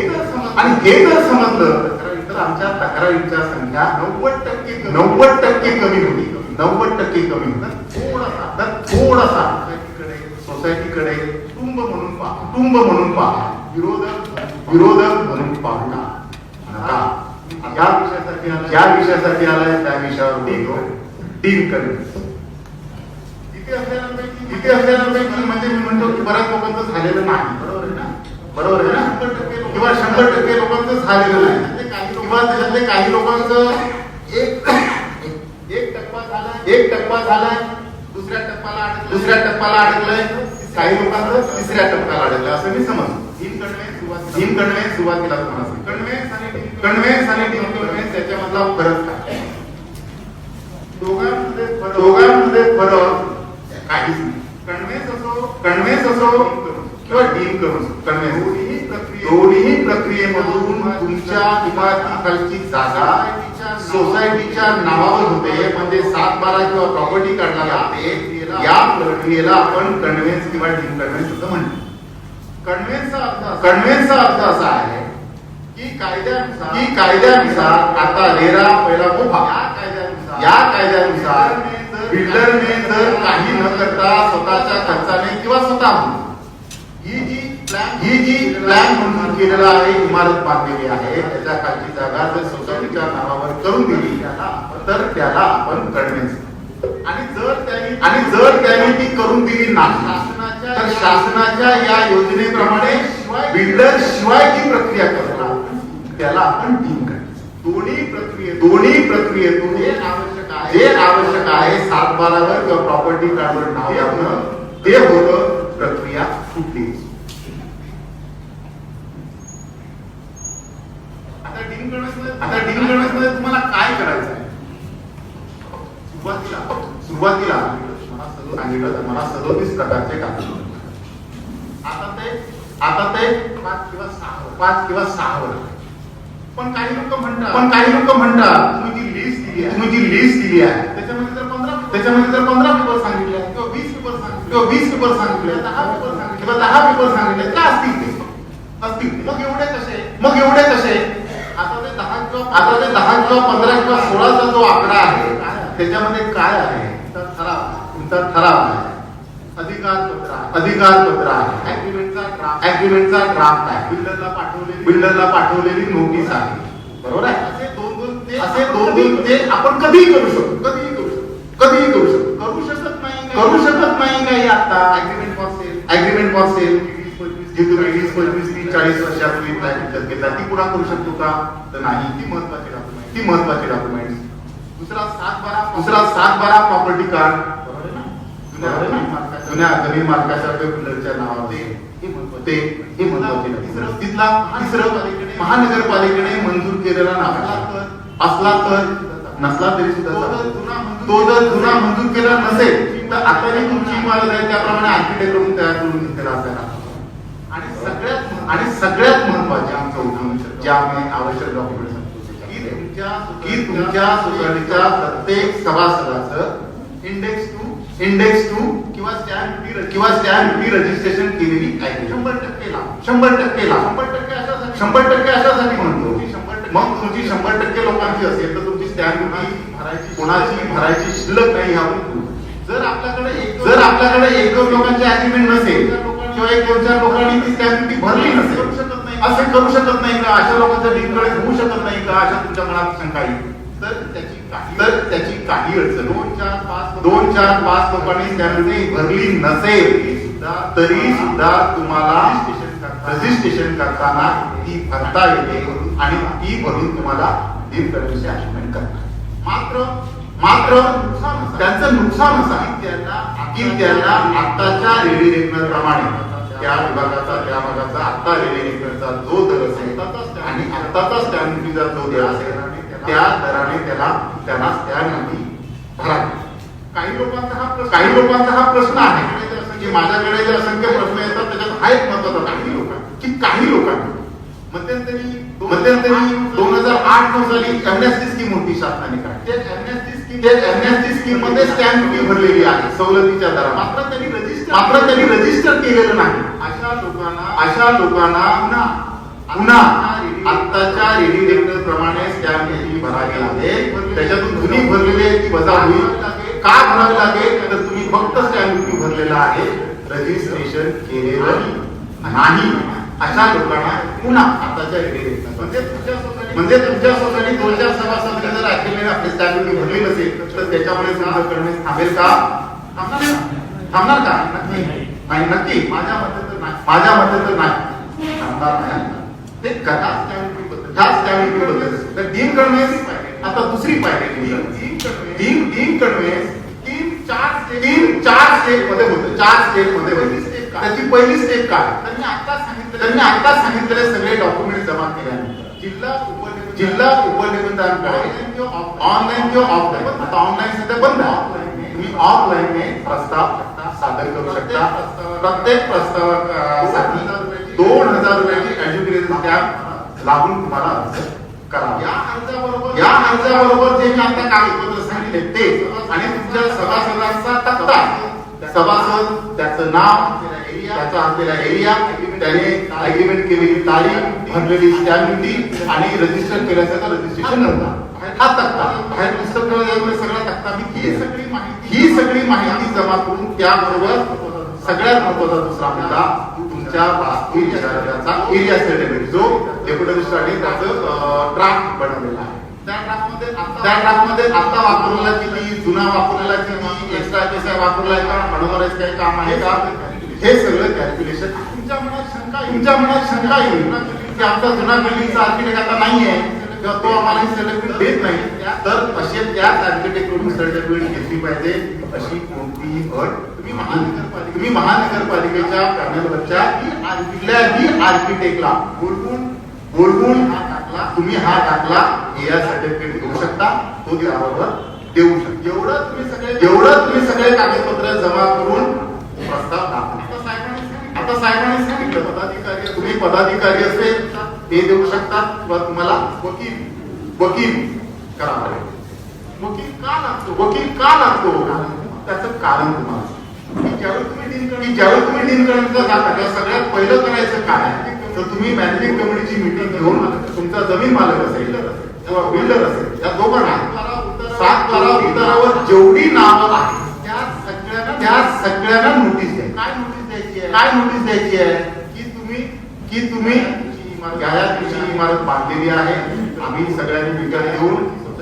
आणि हे जर समजलं तर आमच्या तक्रारींच्या संख्या 90% कमी होती. 90% कमी होतात. थोडासा सोसायटीकडे कुटुंब म्हणून पहा, विरोधक म्हणून पाहू नका. ज्या विषयासाठी आलाय त्या विषयावर डील करेल. तिथे असल्यानंतर म्हणजे मी म्हणतो की बऱ्याच लोकांचं झालेलं नाही. बरोबर आहे ना. किंवा 100% लोकांचं झालेलं नाही, किंवा त्याच्यातले काही लोकांचं एक टप्पा झालाय, दुसऱ्या टप्प्याला अडकलंय, काही लोकांचं तिसऱ्या टप्प्याला अडकलंय असं मी समजतो. सुरुवातीला कन्व्हेन्स आणि डिकन्व्हेन्स याच्यामधला फरक काय? किंवा डीम कन्व्हेन्स दोन्ही प्रक्रियेमधून तुमच्या इमारतीखालची जागा सोसायटीच्या नावावर होते, म्हणजे 7/12 किंवा प्रॉपर्टी काढला जाते. या प्रक्रियेला आपण कन्व्हेन्स किंवा डीम कन्व्हेन्स असं म्हणतो. कन्व्हेन्सचा अर्थ असा आहे की कायद्यानुसार आता रेरा पहिला मोफा या कायद्यानुसार बिल्डरने जर काही न करता स्वतःच्या खर्चाने किंवा स्वतःहून ही जी प्लॅन मंजूर केलेला आहे, इमारत बांधलेली आहे, त्याच्या खालची जागा जर सोसायटीच्या नावावर करून दिली तर त्याला आपण कन्व्हेन्स. आणि जर त्यांनी ती करून दिली नाही तर शासनाच्या या योजनेप्रमाणे बिल्डर शिवाय ती प्रक्रिया करतो त्याला आपण डीम करतो. दोन्ही प्रक्रियेतून जे आवश्यक आहे 7/12 किंवा प्रॉपर्टी कार्डवर नाव लागणं ते होतं, प्रक्रिया कुठली. आता डीम करण्यामध्ये तुम्हाला काय करायचं आहे? सुरुवातीला सांगितलं मला 37 प्रकारचे कागद. आता ते 5 किंवा 6 वर. पण काही लोक म्हणतात तुम्ही जी लिस्ट दिली आहे त्याच्यामध्ये जर 15 पेपर सांगितले किंवा 20 पेपर सांगितले 10 पेपर सांगितले तर असतील. मग एवढे कसे? आता ते 10 किंवा 15 किंवा 16चा जो आकडा आहे त्याच्यामध्ये काय आहे? तुमचा ठराव आहे, अधिकार पत्र आहे, ऍग्रीमेंटचा ड्राफ्ट आहे, बिल्डरला पाठवलेली नोटीस आहे, बरोबर आहे. असे दोन ते आपण कधीही करू शकतो. करू शकत नाही काही. आता ऍग्रीमेंट फॉर सेल जी तुम्ही 20, 25, 30, 40 वर्षापूर्वी विकत घेतला ती पुन्हा करू शकतो का? तर नाही. ती महत्वाची डॉक्युमेंट. दुसरा 7/12 प्रॉपर्टी कार्ड, जुन्या जमीन मालकाच्या बिल्डरच्या नावावर ते महत्वाचे. तिसरं महानगरपालिकेने मंजूर केलेला नाव असला तर नसला तरी सुद्धा तो जर जुना मंजूर केला नसेल तर आता जी तुमची इमारत आहे त्याप्रमाणे आर्किटेक्ट करून तयार करून घेतलेला असायला. आणि सगळ्यात महत्वाचे आमचं उदाहरण जे आम्ही आवश्यक डॉक्युमेंट की तुमच्या सोसायटीच्या प्रत्येक सभासदाचं इंडेक्स टू किंवा स्टॅम्प ड्युटी रजिस्ट्रेशन केलेली आहे. 100% अशासाठी म्हणतो. मग तुमची 100% लोकांची असेल तर तुमची स्टॅम्प ड्युटी कोणाची भरायची शिल्लक नाही. जर आपल्याकडे 1-2 लोकांचे अग्रीमेंट नसेल किंवा 1-2-4 लोकांनी ती स्टॅम्प ड्युटी भरली नसेल असं करू शकत नाही का? अशा लोकांचं डीमकडे होऊ शकत नाही का? अशा तुमच्या मनात शंका येईल तर त्याची काही अडचण 2-4-5 लोकांनी स्टॅम्प ड्युटी भरली नसेल तरी सुद्धा तुम्हाला रजिस्ट्रेशन करताना ती भरता येते आणि ती भरून तुम्हाला डीम करण्याची अशमेंट करणार. मात्र त्यांचं नुकसान असं की त्यांना आत्ताच्या रेडिरेकनरप्रमाणे त्या भागाचा आत्ता रेडिरेकनरचा जो दर असेल आणि आत्ताचा स्टॅम्प ड्युटीचा जो दर असेल त्या दराने त्यांना स्टॅम्प ड्युटी भरावी. काही लोकांचा हा प्रश्न आहे की माझ्याकडे जे असंख्य प्रश्न येतात त्याच्यात हा एक महत्वाचा काही लोकांना मध्यंतरी 2008-9 साली एमनेस्टी स्कीम होती शासनाने काढली. एमनेस्टी स्कीम मध्ये स्टॅम्प ड्युटी भरलेली आहे सवलतीच्या दरात. मात्र त्यांनी रजिस्टर केलेलं नाही. अशा लोकांना पुन्हा आत्ताच्या रेडिरेक्टर प्रमाणे स्टॅम्प ड्युटी भरावी लागेल. त्याच्यातून जुनी भरलेली आहे ती वजा होईल. का भरावी लागेल तर तुम्ही फक्त स्टॅम्प ड्युटी भरलेला आहे, रजिस्ट्रेशन केलेलं नाही. अशा लोकांना पुन्हा आताच्या म्हणजे तुमच्या सोसायटी 2-4 सभासदांनी जर ऍक्च्युअली आपली स्टॅम्प ड्युटी भरली नसेल तर त्याच्यामुळे सुद्धा करणे थांबेल का? थांबणार का? नक्की माझ्या मते तर नाही थांबणार नाही. ते कथा स्टॅम्प ड्युटी बद्दल तर डीम कन्व्हेन्स. आता दुसरी पायरी डीम कन्व्हेन्स 4 स्टेप मध्ये होते. त्याची पहिली स्टेप काय? त्यांनी आता सांगितलेले सगळे डॉक्युमेंट जमा केल्यानंतर जिल्हा उपनिबंधकांकडे ऑनलाईन किंवा ऑफलाईन, आता ऑनलाईन सध्या बंद आहे, तुम्ही ऑफलाईनने प्रस्ताव सादर करू शकता. प्रत्येक प्रस्तावासाठी 2000 रुपयाची एज्युकेशन कॅम्प लागून तुम्हाला अर्ज करा. या अर्जाबरोबर जे मी आता कागदपत्र सांगितले ते आणि तुमच्या सभासदांचा तक्ता, सभासद, त्याचं नाव, त्याचा असलेला एरिया, त्याने अग्रीमेंट केलेली तारीख, भरलेली स्टॅम्प ड्युटी आणि रजिस्टर केल्याचं रजिस्ट्रेशन नंतर हा तक्ता बाहेर पुस्तक सगळा तक्ता मी ही सगळी माहिती जमा करून त्याबरोबर सगळ्यात महत्वाचा दुसरा मुद्दा तुमच्या वास्तू इजाराचा एरिया सर्टिफिकेट जो डेप्युटी रजिस्ट्रारने त्याचं ड्राफ्ट बनवलेला आहे. त्या ड्राफ्टमध्ये आता वापरलेला किती, जुना वापरलेला किती, एक्स्ट्रा पैसा वापरलाय का, बनवणारच काही काम आहे का, हे सगळं कॅल्क्युलेशन. तुमच्या मनात शंका येईल की आमचा जुना बिल्डिंगचा आर्किटेक्ट आता नाहीये किंवा तो आम्हाला सर्टिफिकेट देत नाही, तर असे त्याच आर्किटेक्टकडून सर्टिफिकेट घेतली पाहिजे अशी कोणतीही अट तुम्ही महानगरपालिकेच्या पॅनलवरच्या कुठल्याही आर्किटेक्टला बोलवून तुम्ही हा दाखला एरिया सर्टिफिकेट घेऊ शकता, तो त्याबरोबर देऊ शकता. एवढं तुम्ही सगळे कागदपत्र जमा करून प्रस्ताव दाखवा. आता साहेबांनी सांगितलं तुम्ही पदाधिकारी असेल ते देऊ शकतात किंवा तुम्हाला वकील करावा लागेल. वकील का लागतो त्याचं कारण तुम्हाला ज्यावेळी तुम्ही डील करण्याचा जाता तेव्हा सगळ्यात पहिलं करायचं काय तर तुम्ही मॅनेजिंग कमिटीची मीटिंग घेऊन तुमचा जमीन मालक असेल किंवा बिल्डर असेल या दोघांना 7/12 उतारावर जेवढी नावं आहेत त्या सगळ्यांना नोटीस द्यायची. काय नोटीस द्यायची आहे की तुम्ही या दिवशी इमारत बांधलेली आहे, आम्ही सगळ्यांनी विचार घेऊन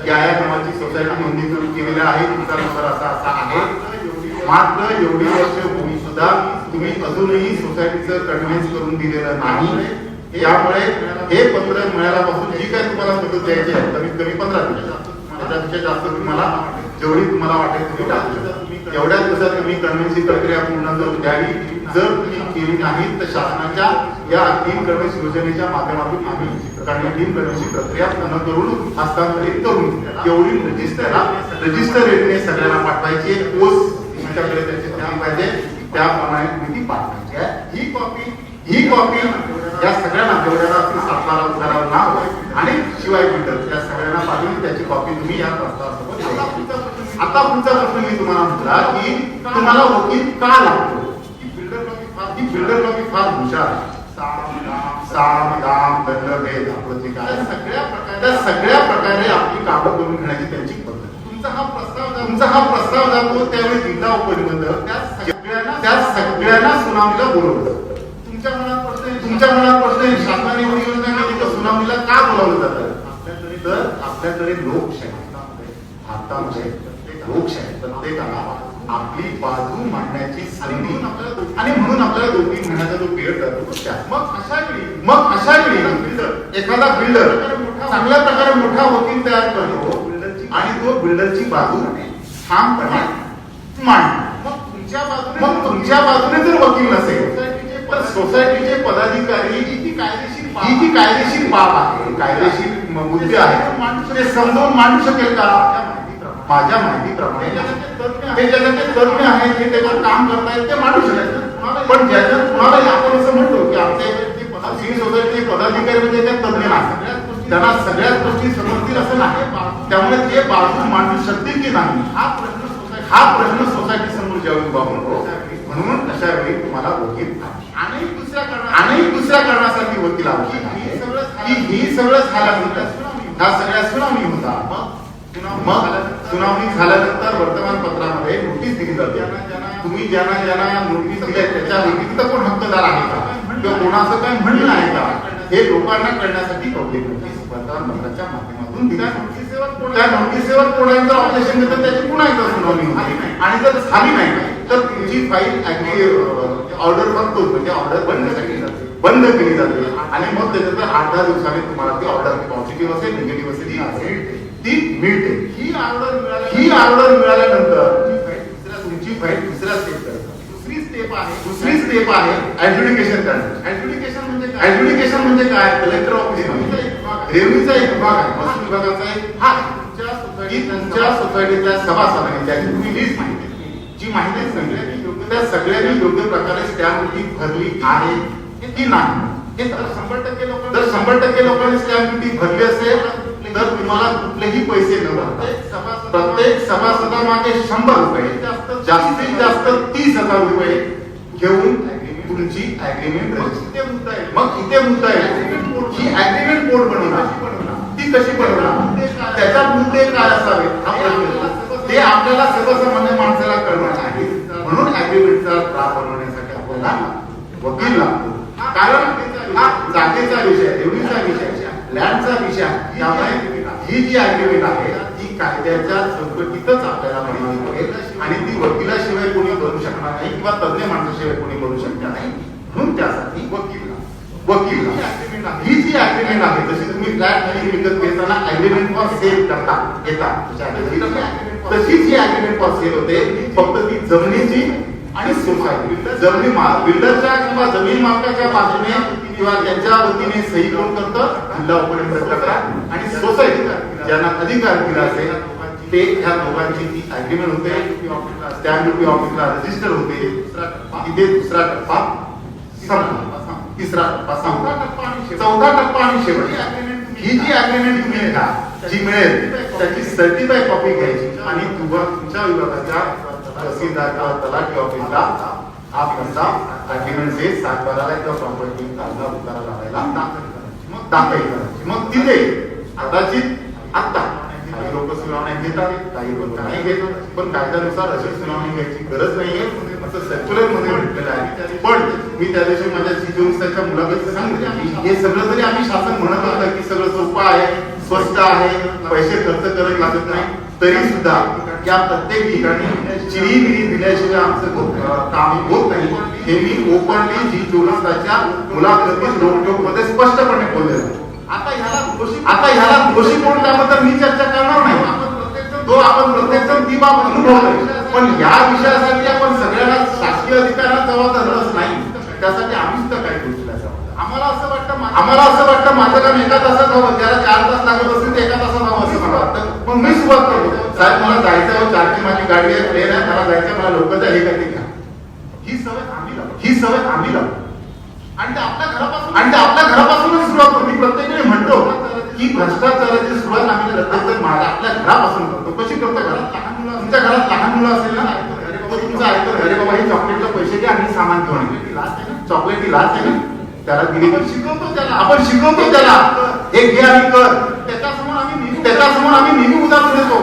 या नावाची सोसायटी नोंदणी केलेली आहे, तुमचा नंबर असा आहे, मात्र एवढी वर्ष होऊन सुद्धा तुम्ही अजूनही सोसायटीचं कन्व्हिन्स करून दिलेलं नाही. त्यामुळे हे पत्र मिळाल्यापासून जी काय तुम्हाला मदत द्यायची आहे कमीत कमी 15 दिवस, त्याच्यापेक्षा जास्त तुम्हाला जेवढी तुम्हाला वाटेल तुम्ही टाकू शकता. एवढ्या दिवसात तुम्ही कन्व्हिन्सिंग प्रक्रिया पूर्ण करून द्यावी. जर तुम्ही केली नाही तर शासनाच्या या टीम कन्व्हिन्स योजनेच्या माध्यमातून आम्ही टीम कन्व्हिन्सिंग प्रक्रिया पूर्ण करून हस्तांतरित करून एवढी रजिस्टर रेटने सगळ्यांना पाठवायची. पोस्ट तुमच्याकडे त्याची स्टॅम्प पाहिजे त्याप्रमाणे तुम्ही ती पाठवायची आहे. ही कॉपी या सगळ्यांना जेवढ्याला 7/12 उतारावर नाव आणि शिवाय बिल्डर त्या सगळ्यांना पाठवून त्याची कॉपी तुम्ही या प्रस्तावासोबत. आता पुढचा प्रश्न मी तुम्हाला म्हटला की तुम्हाला वकील का लागतो. बिल्डर लॉबी फार हुशार आहे. साम दाम दंडभेद आपलं जे काय त्या सगळ्या प्रकारे आपली कामं करून घेण्याची त्यांची पद्धत. तुमचा हा प्रस्ताव जातो त्यावेळी जिल्हा उपनिबंधक त्या सगळ्यांना सुनावणीला बोलवलं. तुमच्या मनात प्रश्न शासनाने एवढी योजना केली तर सुनावणीला का बोलावलं जातं तर आपल्याकडे लोकशाही भारतामध्ये लोकशाही प्रत्येकाला आपली बाजू मांडण्याची संधी आणि म्हणून आपल्याला 2-3 महिन्याचा जो पिरियड जातो. मग अशा वेळी एखादा बिल्डर चांगल्या प्रकारे मोठा वकील तयार करतो आणि तो बिल्डरची बाजू ठामपणे मांडतो. मग तुमच्या बाजूने जर वकील नसेल तर सोसायटीचे पदाधिकारी ही जी कायदेशीर बाब आहे, कायदेशीर मुद्दे आहेत ते समजावून मांडू शकेल का. माझ्या माहितीप्रमाणे हे ज्याचे तज्ञ आहेत हे त्याच्यावर काम करतायत ते मांडू शकेल. पण ज्याच्यात कुणाला आपण असं म्हणतो की आमचे सिव्हिल सोसायटीचे पदाधिकारी म्हणजे त्या तज्ञ नाही, त्यांना सगळ्याच गोष्टी समजतील असं नाही. त्यामुळे ते बाजू मांडू शकतील की नाही हा प्रश्न सोसायटी समोर ज्यावेळी उभा होतो. म्हणून अशा वेळी तुम्हाला वकील अनेक दुसऱ्या कारणासाठी वकील आवश्यक आहे. ही सगळं झाल्यानंतर ह्या सगळ्या सुनावणी होता. मग सुनावणी झाल्यानंतर वर्तमानपत्रामध्ये नोटीस दिली जाते. तुम्ही ज्यांना नोटीस दिल्या त्याच्यापैकी तिथं कोण हक्कदार आहे का किंवा कोणाचं काय म्हणणं आहे का हे लोकांना कळण्यासाठी पब्लिक नोटीस वर्तमानपत्राच्या माध्यमातून दिल्या. त्या नोटीसवर कोणाचं ऑब्जेक्शन देतात त्याची पुन्हा एकदा सुनावणी होती आणि जर झाली नाही तर तुमची फाईल ऑर्डर बनतो म्हणजे ऑर्डर बंद केली जाते आणि मग त्याच्यानंतर 8-10 दिवसांनी तुम्हाला ती ऑर्डर पॉझिटिव्ह असेल निगेटिव्ह असेल ती मिळते. ही ऑर्डर मिळाल्यानंतर तुमची फाईल दुसऱ्या स्टेप करतात. दुसरी स्टेप आहे ऍडज्युडिकेशन करणे. ऍडज्युडिकेशन म्हणजे काय कलेक्टर ऑफिस रेव्हन्यूचा एक विभाग आहे, महसूल विभागाचा एक भाग तुमच्या सोसायटीच्या सभासदांनी त्याची तुम्ही लिस्ट जी माहितीच नाही त्या सगळ्यांनी योग्य प्रकारे स्टॅम्प ड्युटी भरली आहे की नाही हे जर 100% लोकांनी स्टॅम्प ड्युटी भरली असेल तर तुम्हाला कुठलेही पैसे न भरता प्रत्येक सभासदामागे 100 रुपये जास्तीत जास्त 30,000 रुपये घेऊन तुमची अग्रीमेंट मग इथे मुद्दा येतो ही अग्रीमेंट कोड बनवणार ती कशी बनवणार त्याचा मुद्दे काय असावे हा प्रश्न ते आपल्याला सर्वसामान्य माणसाला कळणार आहे म्हणून अग्रीमेंटचा ड्राफ्ट बनवण्यासाठी आपल्याला वकील लागतो कारण हा जागेचा विषय देवणीचा विषय लँडचा विषय त्यामुळे ही जी अग्रीमेंट आहे ती कायद्याच्या चौकटीतच आपल्याला मिळेल आणि ती वकिलाशिवाय कोणी करू शकणार नाही किंवा तज्ञ माणसाशिवाय कोणी करू शकणार नाही म्हणून त्यासाठी वकील ही जी अग्रीमेंट आहे जशी तुम्ही फ्लॅट आणि विकत घेताना अग्रीमेंट फॉर सेल करता तशी जी अग्रीमेंट फॉर सेल होते फक्त ती जमिनीची आणि सोसायटी जमिनी बिल्डरच्या किंवा जमीन मालकाच्या बाजूने किंवा त्यांच्या वतीने सही कोण करतं जिल्हा उपनिबंधक करतात आणि सोसायटी ज्यांना अधिकार दिला असेल ते ह्या दोघांची ती अग्रीमेंट होते स्टॅम्प ड्युटी ऑफिसला रजिस्टर होते तिथे दुसरा टप्पा संपला तिसरा टप्पा संपला चौथा टप्पा आणि शेवट ही जी अग्रीमेंट तुम्ही घ्या जी मिळेल त्याची सर्टिफाईड कॉपी घ्यायची आणि तुमच्या विभागाच्या तहसीलदार किंवा तलाठी ऑफिसला हा तुमचा अग्रीमेंट से 7/12 किंवा प्रॉपर्टी कागदा उतारा लावायला दाखल करायची मग तिथे कदाचित आता काही लोक सुनावण्या घेतात काही लोक नाही घेत पण कायद्यानुसार अशी सुनावणी घ्यायची गरज नाहीये असं सर्क्युलर मध्ये म्हटलेलं आहे पण मी त्या दिवशी माझ्या 24 तासाच्या मुलाखतीत सांगितलं हे सगळं जरी आम्ही शासन म्हणत होतं की सगळं सोपं आहे स्वस्त आहे पैसे खर्च करायला लागत नाही तरी सुद्धा या प्रत्येक ठिकाणी चिरीमिरी दिल्याशिवाय आमचं काम होत नाही हे मी ओपनली जी 24 तासाच्या मुलाखतीत रोकटोक मध्ये स्पष्टपणे बोललेलं आता ह्याला दोषी कोण त्याबद्दल मी चर्चा करणार नाही तो आपण प्रत्येक जण ती बाब अनुभवतोय पण या विषयासाठी आपण सगळ्यांना शासकीय अधिकाऱ्यांना जबाबदार रस नाही त्यासाठी आम्ही सुद्धा काही गोष्टी आम्हाला असं वाटतं माझं काम एका तासात हवं त्याला 4 तास लागत असेल तर एका तासात हवं असं मला वाटतं मग मी सुरुवात करतो साहेब मला जायचं आहे चारची माझी गाडी आहे ट्रेन आहे मला जायचं मला लोक हे काय ते घ्या ही सवय आम्ही लावतो आणि ते आपल्या घरापासूनच सुरुवात करतो मी प्रत्येक वेळी म्हणतो की भ्रष्टाचाराची सुरुवात आम्ही प्रत्येक आपल्या घरापासून करतो कशी करतो घरात तुमच्या घरात लहान मुलं असेल ना तुमचं ऐकतो अरे बाबा हे चॉकलेटला पैसे घ्या आणि सामान घेऊन चॉकलेट ही लाच आहे ना त्याला दिली आपण शिकवतो त्याला हे घे आणि कर त्याच्यासमोर आम्ही नेहमी उदाहरण देतो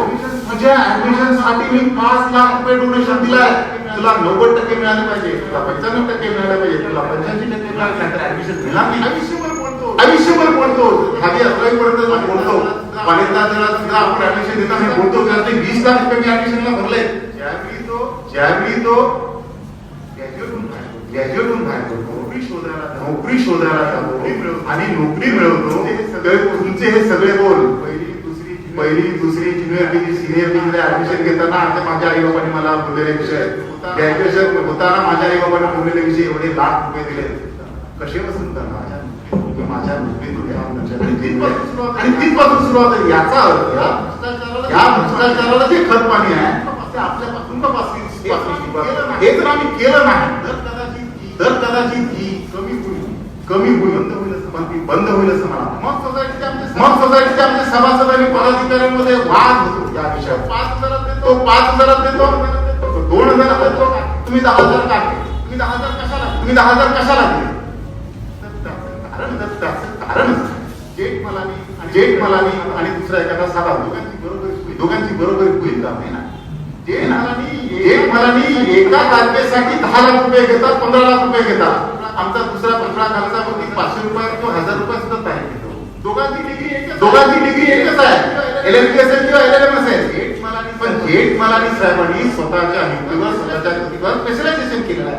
म्हणजे ऍडमिशन साठी मी 5 लाख रुपये डोनेशन दिलाय तुला 90% मिळाले पाहिजे तुला 95% मिळाले पाहिजे तुला 85% मिळाले नंतर ऍडमिशन मिळणार नाही आयुष्यभर बोलतो खाली अकरावीपर्यंत बोलतो कॉलेजला सुद्धा आपण ऍडमिशन देताना बोलतो त्यात 20 लाख रुपये मी ऍडमिशनला भरले ज्यावेळी तो ग्रॅज्युएटहून बाहेर पडतो नोकरी शोधायला जातो आणि नोकरी मिळवतो तुमचे हे सगळे बोल पहिली दुसरी junior degree senior degree admission घेताना आता माझ्या आई बाबांनी मला बोललेले विषय ग्रॅज्युएशन होताना माझ्या आई बाबांनी बोललेले विषय एवढे लाख रुपये दिले कसे वसूल करणार माझ्या आणि तिथपासून सुरुवात आहे याचा अर्थ या भ्रष्टाचाराला जे खत पाणी आहे ते आपल्यापासून हे जर आम्ही केलं नाही तर कदाचित ही कमी होईल पण ती बंद होईल असं मला मग सोसायटीच्या आमच्या सभासद आणि पदाधिकाऱ्यांमध्ये वाद होतो या विषयावर 5,000 देतो 2,000 देतो तुम्ही 10,000 का तुम्ही 10,000 कशाला दिले कारण जेठ मलानी आणि दुसरा एखादा साधा दोघांची बरोबरी होईल का नाही ना जेठ मलानी एका तारखेसाठी 10 लाख रुपये घेतात 15 लाख रुपये घेतात आमचा दुसरा पंधरा खर्चावरती 500 रुपये किंवा 1000 रुपये सुद्धा तयार घेतो दोघांची डिग्री एकच आहे एलएलबी असेल किंवा एलएलएम असेल पण जेठ मलानी साहेबांनी स्वतःच्या हिंदीवर स्वतःच्या कृतीवर स्पेशलायझेशन केलेलं आहे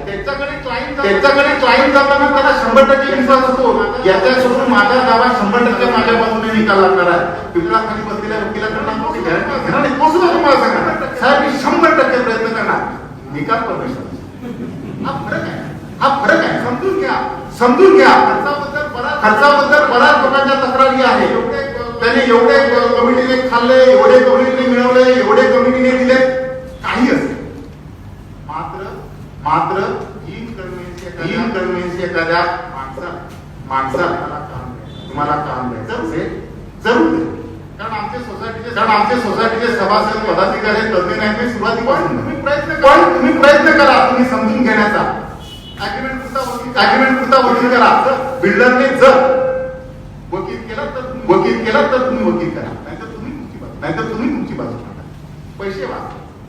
त्यांच्याकडे क्लायंट जाताना त्याला 100% विश्वास असतो याच्यासमोर माझा दावा 100% माझ्या बाजूने निकाल लागणार आहे पिंपळा खाली बसलेल्या वकिलांकडून गॅरंटी तो सुद्धा तुम्हाला सांगा साहेब मी 100% प्रयत्न करणार निकाल परमेश्वर हा फरक आहे समजून घ्या खर्चाबद्दल बऱ्याच लोकांच्या तक्रारी आहे त्याने एवढे कमिटीने खाल्ले एवढे कमिटीने मिळवले एवढे कमिटीने दिले काही असेल मात्र इनकन्व्हिनियन्स एखाद्या माणसाला तुम्हाला काम द्यायचं असेल जरूर दे. कारण आमच्या सोसायटीचे सभासद पदाधिकारी तज्ञ नाहीत हे सुरुवातीपासून. तुम्ही प्रयत्न करा तुम्ही समजून घेण्याचा. अग्रीमेंट पुरता वकील करा. बिल्डरने जर वकील केला तर तुम्ही वकील करा, नाहीतर तुम्ही तुमची बाजू मांडा.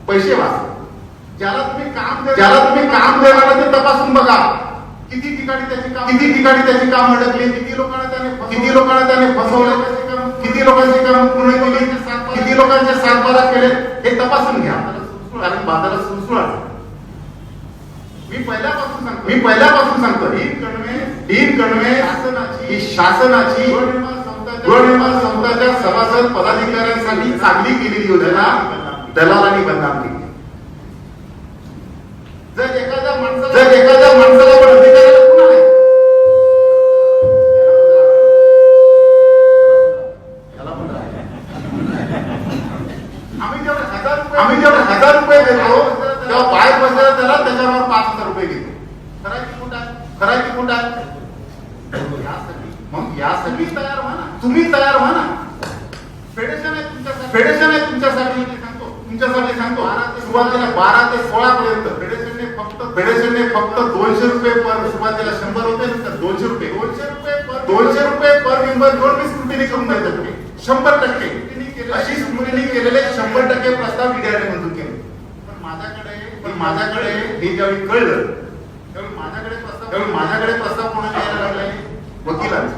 पैसे वाच. ज्याला तुम्ही काम देणार ते तपासून बघा किती ठिकाणी त्याची काम अडकली, किती लोकांना त्याने फसवलं, किती लोकांची काम पूर्ण केली, किती लोकांचे सातबारा केले हे तपासून घ्या. कारण बाजारात सुळसुळाट. मी पहिल्यापासून सांगतो ही शासनाची गृहनिर्माण संस्थाच्या सभासद पदाधिकाऱ्यांसाठी चांगली केलेली योजना दलालांनी बदनाम केली. जर एखाद्या माणसाला पण अधिकाराला पुन्हा नाही आम्ही जेवढे 1000 रुपये देतो तेव्हा बाहेर बसलेला त्याला त्याच्यावर 5000 रुपये घेतो. करायची कुठं आहे? मग यासाठी तुम्ही तयार व्हा ना. फेडरेशन आहे तुमच्यासाठी सांगतो. सुरुवातीला 12 ते 16 पर्यंत फेडरेशनने फक्त 200 रुपये पर, सुरुवातीला 100 होते नंतर 200 रुपये पर मेंबर दोन स्क्रुटिनी करून द्यायचं तुम्ही 100%. अशी स्क्रुटिनी केलेले 100% प्रस्ताव मीडियाने मंजूर केले. पण माझ्याकडे हे ज्यावेळी कळलं त्यावेळी माझ्याकडे प्रस्ताव कोणाला यायला लागले? वकिलांचे.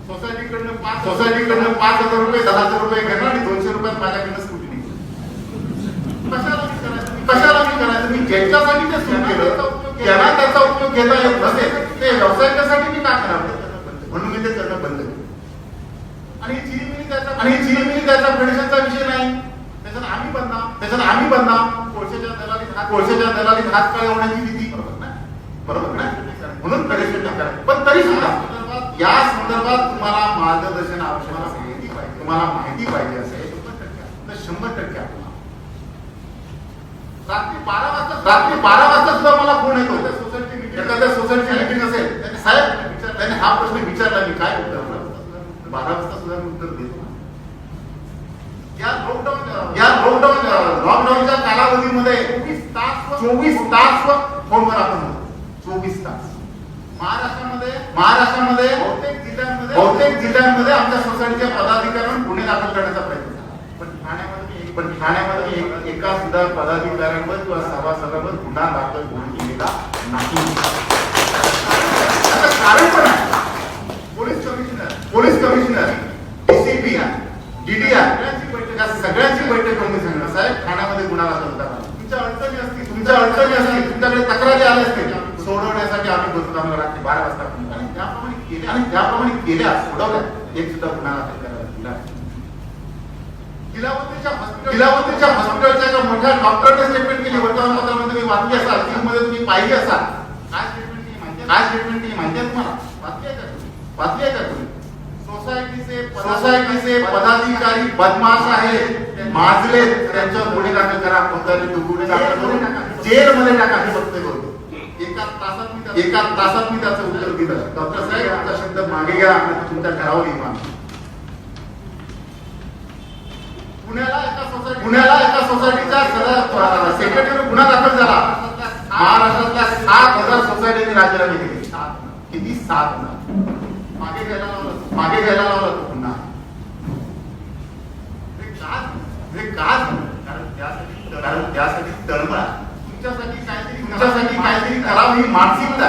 सोसायटीकडनं 5000 रुपये 10,000 रुपये घेणार आणि 200 रुपयात माझ्याकडनं स्क्रुटिनी. कशाला मी करायचं? मी ज्यांच्यासाठी ते सुरू केलं त्यांना त्याचा उपयोग घेता येत नसेल ते व्यवसायासाठी मी का करावं? म्हणून मी ते करणं बंद केलं. आणि चिरीमिरी त्याचा फेडरेशनचा विषय नाही. त्याच्यात आम्ही बंदाम कोळशाच्या दलालीत हात काळे होण्याची भीती. बरोबर ना? म्हणून फेडरेशन करायचं. पण तरी सुद्धा या संदर्भात तुम्हाला मार्गदर्शन आवश्यक असेल, तुम्हाला माहिती पाहिजे असेल तर 100% आपल्याला रात्री 12 वाजता सुद्धा मला फोन येतो. एखाद्या सोसायटी मीटिंग असेल साहेब त्याने हा प्रश्न विचारला मी काय उत्तर 12 वाजता सुद्धा मी उत्तर देतो. या लॉकडाऊनच्या कालावधीमध्ये 24 तास फोनवर आपण होतो. 24 तास. महाराष्ट्रामध्ये बहुतेक जिल्ह्यांमध्ये आमच्या सोसायटीच्या पदाधिकाऱ्यांना गुन्हे दाखल करण्याचा प्रयत्न झाला. पण ठाण्यामध्ये एका सुद्धा पदाधिकाऱ्यांवर किंवा सभासदांवर गुन्हा दाखल होऊन गेलेला नाही. कारण पण आहे. पोलीस कमिशनर DCP DDR या सगळ्यांची बैठक करून सांगणार साहेब ठाण्यामध्ये गुन्हा दाखल होता. तुमच्या अडचणी असतील तुमच्याकडे तक्रारी आल्या असतील सोडवण्यासाठी आम्ही बसतो. आम्हाला रात्री 12 वाजता आणि त्याप्रमाणे केल्या सोडवल्या. एक सुद्धा गुन्हा दाखल करायला किलावतीच्या हॉस्पिटलच्या एका मोठ्या डॉक्टरने स्टेटमेंट केली. वर्तमानपत्रामध्ये तुम्ही वाचली असाल, टीव्हीमध्ये तुम्ही पाहिली असाल. काय स्टेटमेंट केली माहिती आहे तुम्हाला? वाचली आहे का तुम्ही? सोसायटीचे पदाधिकारी बदमाश आहेत, माजले, त्यांच्यावर गुन्हे दाखल करा. गुन्हे दाखल करून जेलमध्ये टाका. हे वक्तव्य होतं. एका तासात मी त्याचं उत्तर दिलं. डॉक्टर साहेब तुमचा शब्द मागे घ्या, तुमच्या घरावर इमान. पुण्याला एका सोसायटीच्या सेक्रेटरीवर गुन्हा दाखल झाला. महाराष्ट्रातल्या 7,000 सोसायटीने राजीनामे दिले. किती? 7,000. मागे घ्यायला लावला तो पुन्हा. कारण त्यासाठी तळमळ. तुमच्यासाठी काहीतरी करावं ही मानसिकता.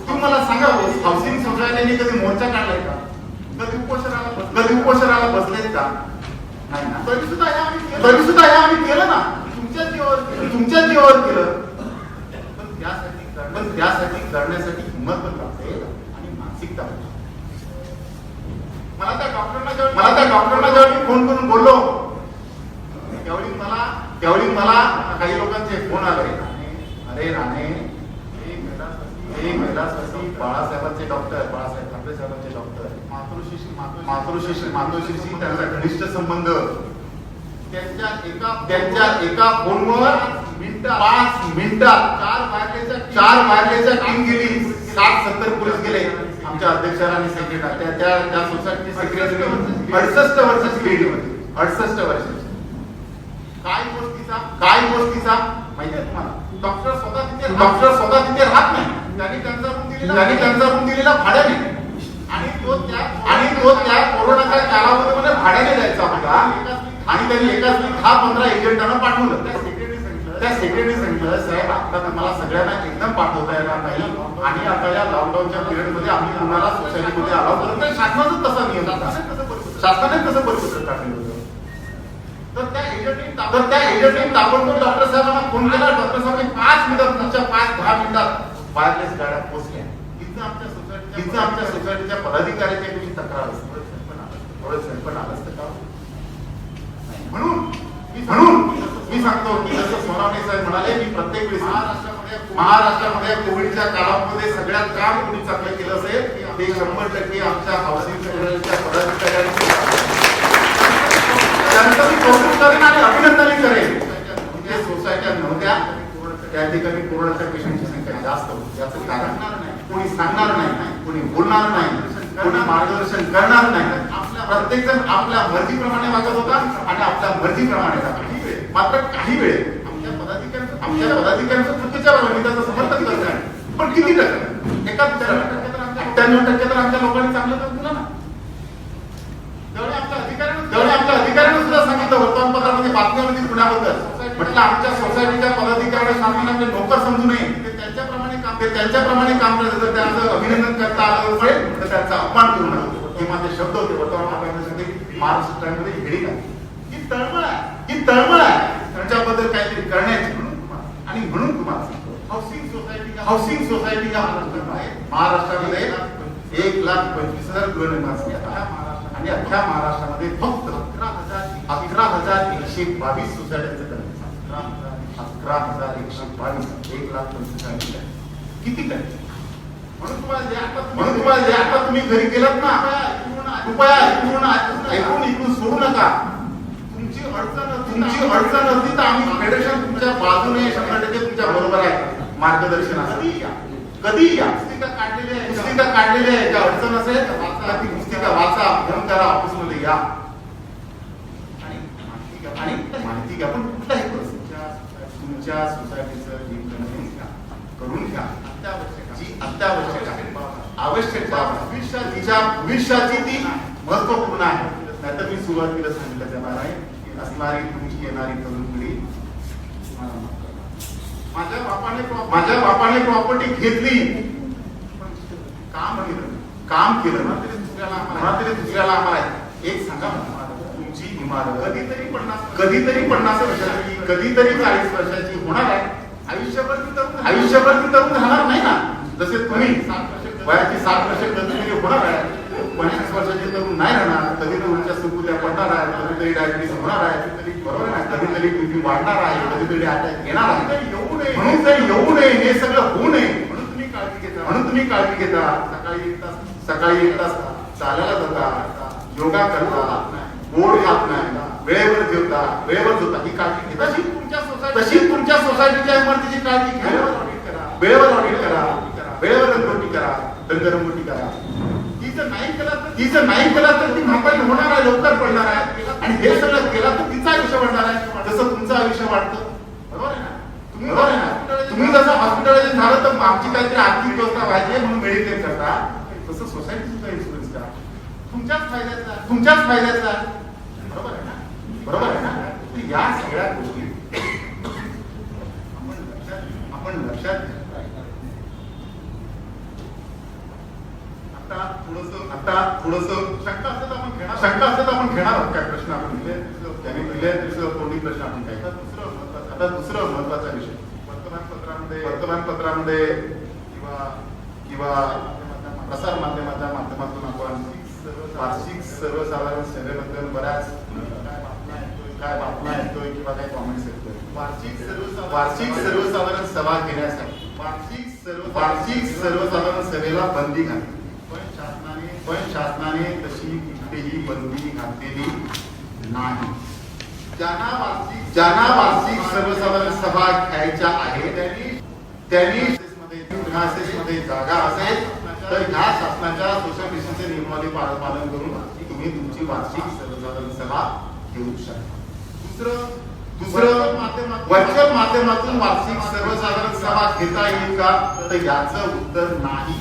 तुम्ही मला सांगा हाऊसिंग सोसायटीने कधी मोर्चा काढलाय का? कधी उपोषणाला बसलेत का? नाही ना. तरी सुद्धा हे आम्ही केलं ना. तुमच्या जीवावर केलं. पण त्यासाठी करण्यासाठी हिंमत पण लागते आणि मानसिकता पण. मला त्या डॉक्टरना जेव्हा फोन करून बोललो त्यावेळी मला काही लोकांचे फोन आले. अरे राणे हे कैलासवासी बाळासाहेबांचे डॉक्टर, बाळासाहेब ठाकरे साहेबांचे डॉक्टर, मातोश्रीशी त्यांचा घनिष्ठ संबंध. त्यांच्या एका फोनवर मिनिटात चार वायरलेसच्या टीम गेली, 60-70 पोलीस गेले. आमच्या अध्यक्षाला आणि सेक्रेटरी त्या सोसायटीचे सेक्रेटरी 68 वर्षाची लेडी होती, 68 वर्षाची. काय गोष्टीचा माहिती आहे तुम्हाला? डॉक्टर स्वतः तिथे राहत नाही, त्यांनी त्यांचा रूम दिलेला भाड्याने, आणि तो त्या कोरोनाच्या कालावधीमध्ये भाड्याने द्यायचा होता, आणि त्यांनी एकाच 10-15 एजंटांना पाठवलं. त्या सेक्रेटरी सांगितलं, साहेब आता मला सगळ्यांना एकदम पाठवता येणार नाही, आणि आता या लॉकडाऊनच्या पिरियड मध्ये आम्ही कुणाला सोसायटीमध्ये अलाव करत नाही. शासनाचा तसा नियम होता, शासनाने कसं परिपत्रक काढलेलं होतं. तर त्या एजंटने ताबडतोब डॉक्टर साहेबांना फोन केला. डॉक्टर साहेबांनी 5 मिनिटात, तुमच्या 5-10 मिनिटात वायरलेस गाड्या पोहोचल्या. तिथं आमच्या सोसायटीच्या पदाधिकाऱ्याची कुठली तक्रार असते, पण आलं असतं का? म्हणून मी सांगतो की जसं सोनावणे साहेब म्हणाले, मी प्रत्येक वेळेस महाराष्ट्रामध्ये कोविडच्या काळामध्ये सगळ्यात काम कोणी चांगलं केलं असेल ते 100% आमच्या हाऊसिंग सोसायटीच्या पदाधिकाऱ्यांनी. त्यांचं मी कौतुक करेन आणि अभिनंदन करेन. जे सोसायट्या नव्हत्या त्या ठिकाणी कोरोनाच्या पेशंटची संख्या जास्त होती. याचं कारण कोणी सांगणार नाही, कोणी बोलणार नाही, कोणी मार्गदर्शन करणार नाही. प्रत्येक जण आपल्या मर्जीप्रमाणे वागत होता आणि आपल्या मर्जीप्रमाणे राहत. मात्र काही वेळ आमच्या पदाधिकाऱ्यांचं चुकीच्या त्याचं समर्थन करत आहे. पण किती टक्के? एका 98% तर आमच्या लोकांनी चांगलं काम केलं ना. तेवढे आमच्या अधिकाऱ्यांनी सुद्धा सांगितलं वर्तमानपत्रामध्ये, बातम्यामध्ये पुण्याबद्दल म्हटलं, आमच्या सोसायटीच्या पदाधिकाऱ्यांना शासनाने आपले नोकर समजू नये, ते त्यांच्याप्रमाणे काम करत. जर त्यांचं अभिनंदन करता आलं असेल तर त्यांचा अपमान करू नका. किंवा ते शब्द होते वर्तमानपत्रामध्ये, महाराष्ट्रामध्ये हेडिंग आहे, ही तळमळ आहे त्यांच्याबद्दल काहीतरी करण्याची. म्हणून तुम्हाला हाऊसिंग सोसायटी या महाराष्ट्रामध्ये 1,25,000 गृहनिर्माण आणि अख्ख्या महाराष्ट्रामध्ये फक्त 11,122 सोसायट्यांचं कनेक्शन. 11,122, 1,25,000 किती कनेक्शन? म्हणून तुम्हाला जे आता तुम्ही घरी गेलात ना, कृपया ऐकून सोडू नका. तुमची अडचण असली तर आम्ही फेडरेशन तुमच्या बाजूने 100% तुमच्या बरोबर आहे. मार्गदर्शनासाठी कधी या. पुस्तिका काढलेली आहे. त्या अडचण असेल तर ती पुस्तिका वाचा, फोन करा, ऑफिसमध्ये या आणि माहिती घ्या. पण कुठल्याही परिस्थितीत तुमच्या सोसायटीचं जी करून घ्या. जी अत्यावश्यक आहे, आवश्यक बाब, भविष्याची ती महत्वपूर्ण आहे. नाहीतर मी सुरुवातीला सांगितलं जाणार आहे, असणारी तुमची येणारी तरुण पिढी. माझ्या बापाने प्रॉपर्टी घेतली, काम केलं ना तरी दुसऱ्याला आम्हाला एक सांगा, तुमची इमारत कधीतरी 50 वर्षाची, कधीतरी 40 वर्षाची होणार आहे. आयुष्यभर ती तरुण राहणार नाही ना. जसे तुम्ही वयाची 60 वर्ष कधीतरी होणार आहे, 25 वर्षाचे तरुण नाही राहणार. कधीतरी उलट्या सुकुल्या पडणार आहे, कधीतरी डायबिटीस होणार आहे, बरोबर आहे, कधीतरी बीपी वाढणार आहे, कधीतरी अटॅक येणार आहे. म्हणून तरी येऊ नये, हे सगळं होऊ नये म्हणून तुम्ही काळजी घेता. सकाळी 1 तास चालायला जाता, योगा करता, गोड खात नाही, वेळेवर जेवता, वेळेवर झोपता, ही काळजी घेता. तशी तुमच्या सोसायटीच्या इमारतीची काळजी घ्या. वेळेवर ऑडिट करा, वेळेवर रंगवटी करा. ती जर नाही केला तर ती म्हातारी होणार आहे, लवकर पडणार आहे. आणि हे सगळं केलं तर तिचं आयुष्य वाढणार आहे, जसं तुमचं आयुष्य वाढतं. बरोबर आहे ना? तुम्ही जसं हॉस्पिटलायझेशन झालं तर आमची काहीतरी आर्थिक व्यवस्था व्हायची म्हणून मेडिक्लेम करता, तसं सोसायटी सुद्धा इन्शुरन्स करा. तुमच्याच फायद्याचा. बरोबर आहे ना? या सगळ्या गोष्टी आपण लक्षात घ्या. आता थोडस शंका असतात आपण घेणार आहोत. काय प्रश्न आपण दिले, त्यांनी दिले तोंडी प्रश्न आपण काय. आता दुसरं महत्वाचा विषय, वर्तमानपत्रामध्ये किंवा प्रसार माध्यमाच्या माध्यमातून आपण वार्षिक सर्वसाधारण सभेबद्दल बऱ्याच काय बातम्या येतोय किंवा काही कॉमेंट्स येतोय. वार्षिक सर्वसाधारण सभा घेण्यासाठी वार्षिक सर्वसाधारण सभेला बंदी घातली. पण शासनाने तशी कुठेही बंदी घातलेली नाही. ज्यांना वार्षिक सर्वसाधारण सभा घ्यायच्या आहे त्यांनी मध्ये जागा असेल तर ह्या शासनाच्या सोशल डिस्टन्सचे नियमावली पालन करून तुम्ही तुमची वार्षिक सर्वसाधारण सभा घेऊ शकता. दुसरं व्हर्च्युअल माध्यमातून वार्षिक सर्वसाधारण सभा घेता येईल का, तर याचं उत्तर नाही.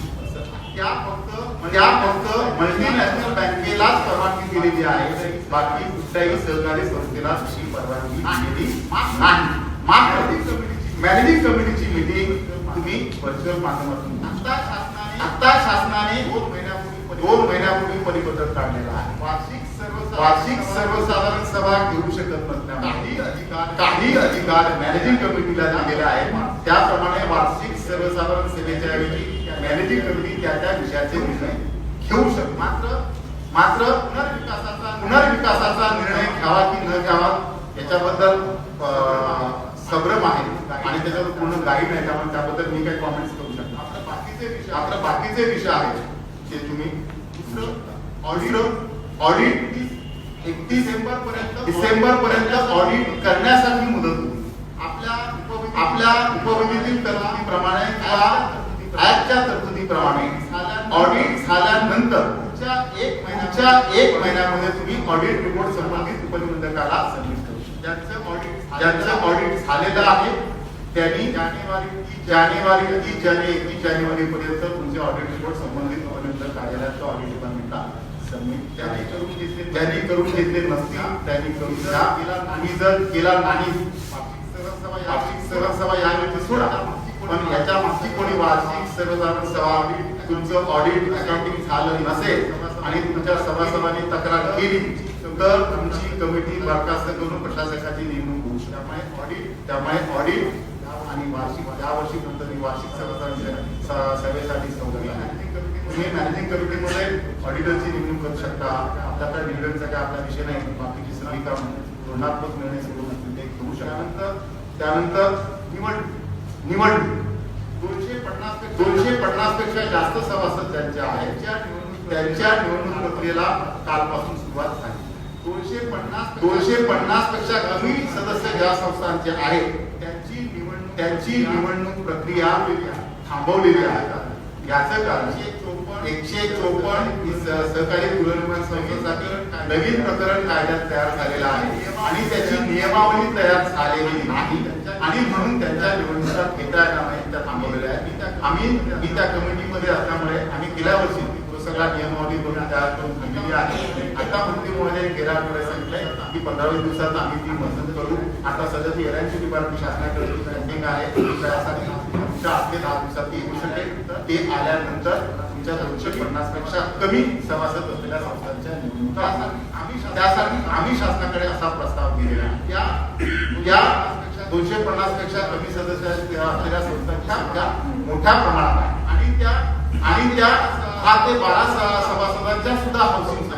त्या फक्त मल्टीनॅशनल बँकेलाच परवानगी दिलेली आहे, बाकी कुठल्याही सहकारी संस्थेला तशी परवानगी दिलेली नाही. मात्र मॅनेजिंग कमिटीची मीटिंग तुम्ही व्हर्च्युअल माध्यमातून आता शासनाने 2 महिन्यापूर्वी परिपत्रक काढलेलं आहे. वार्षिक सर्वसाधारण सभा घेऊ शकत नसल्यामुळे काही अधिकार मॅनेजिंग कमिटीला दिलेले आहेत. त्याप्रमाणे वार्षिक सर्वसाधारण सभेच्या ऐवजी मॅनेजिंग कमिटी त्या विषयाचे निर्णय घेऊ शकते. मात्र पुनर्विकासाचा निर्णय घ्यावा की न घ्यावा याच्याबद्दल संभ्रम आहे आणि त्याच्यावर पूर्ण गाईड नाही, त्यामुळे त्याबद्दल मी काही कॉमेंट्स करू शकतो. आपलं बाकीचे विषय आहेत ते तुम्ही ऑडिट 31 डिसेंबर पर्यंत ऑडिट करण्यासाठी मुदत होती. आपल्या उपविधीतील तरतुदीप्रमाणे किंवा ऍक्टच्या तरतुदीप्रमाणे ऑडिट झाल्यानंतर पुढच्या 1 महिन्यामध्ये तुम्ही ऑडिट रिपोर्ट संबंधित उपनिबंधकाला सबमिट करू शकता. ज्यांचं ऑडिट झालेलं आहे त्यांनी जानेवारी 30 जानेवारी पर्यंत तुमचे ऑडिट रिपोर्ट संबंधित उपनिबंधक कार्यालयाच्या ऑडिट डिपार्टमेंटला सबमिट ज्यांनी करून घेतले नसतील त्यांनी करून घ्या. आणि जर केला नाही वार्षिक सर्वसभा यावेळी सोडा, पण याच्या मागची कोणी वार्षिक सर्वसाधारण सभा तुमचं ऑडिट अकाउंटिंग झालं नसेल आणि तुमच्या सभासदांनी तक्रार केली तर तुमची कमिटी बरखास्त करून प्रशासकाची नेमणूक होऊ शकते. त्यामुळे ऑडिट आणि यावर्षी नंतर वार्षिक सर्वसाधारण सभेसाठी सवलत आहे. तुम्ही मॅनेजिंग कमिटीमध्ये ऑडिटरची नेमणूक करू शकता. आपल्याकडे डिव्हिडंडचा काय आपला विषय नाही, बाकीची सगळी काम धोरणात्मक निर्णय सुरू असतील ते घेऊ शकता. त्यानंतर निवडणूक 250 पेक्षा जास्त सभासद ज्यांच्या आहेत त्यांच्या निवडणूक प्रक्रियेला कालपासून सुरुवात झाली. 250 पेक्षा कमी सदस्य ज्या संस्थांचे आहेत त्यांची निवडणूक प्रक्रिया थांबवलेली आहे. याचं कारण 154 सहकारी गृहनिर्माण संस्थेसाठी नवीन प्रकरण कायद्यात तयार झालेला आहे आणि त्याची नियमावली तयार झालेली नाही आणि म्हणून त्यांच्या निवडणुका घेता येणार नाही, त्या थांबवलेल्या आहेत. मी त्या कमिटीमध्ये असल्यामुळे आम्ही गेल्या वर्षी सगळा नियमावली करून तयार करून ठेवलेली आहे. आता मंत्रिमहोदय गेल्या आठवड्यात सांगितलंय की 15-20 दिवसात आम्ही ती मंजूर करू. आता सध्या ती एलआयसी डिपार्टमेंट शासनाकडे पेंडिंग आहे, त्यासाठी तुमच्या 8 ते 10 दिवसात ती येऊ शकेल. ते आल्यानंतर तुमच्या 250 पेक्षा कमी सभासद असलेल्या संस्थांच्या निवडणुका त्यासाठी आम्ही शासनाकडे असा प्रस्ताव दिलेला आहे. या 250 पेक्षा कमी सदस्य असलेल्या संस्थांच्या संख्या मोठ्या प्रमाणात आहे आणि त्या 10 ते 12 सभासदांच्या सुद्धा हाऊसिंग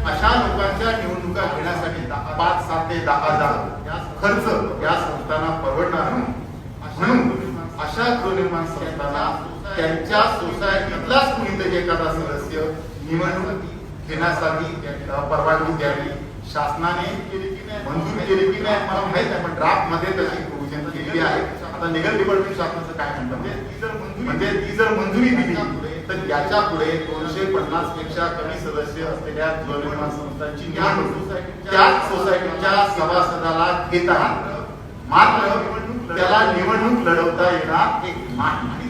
अशा लोकांच्या निवडणुका घेण्यासाठी 5-7 ते 10 हजार खर्च या संस्थांना परवडणार नाही. म्हणून अशा गृहनिर्माण संस्थांना त्यांच्या सोसायटीतलाच कुणीतरी एखादा सदस्य निवडणूक घेण्यासाठी परवानगी द्यावी. शासनाने मंजूर केली की नाही मला माहित नाही, पण ड्राफ्ट मध्ये तशी प्रोव्हिजन केलेली आहे. आता लीगल डिपार्टमेंट शासनाचं काय म्हणतात म्हणजे ती जर मंजुरी दिली तर याच्या पुढे 250 पेक्षा कमी सदस्य असलेल्या गृहनिर्माण संस्थांची निवडणूक त्याच सोसायटीच्या सभासदाला घेता मात्र त्याला निवडणूक लढवता येणार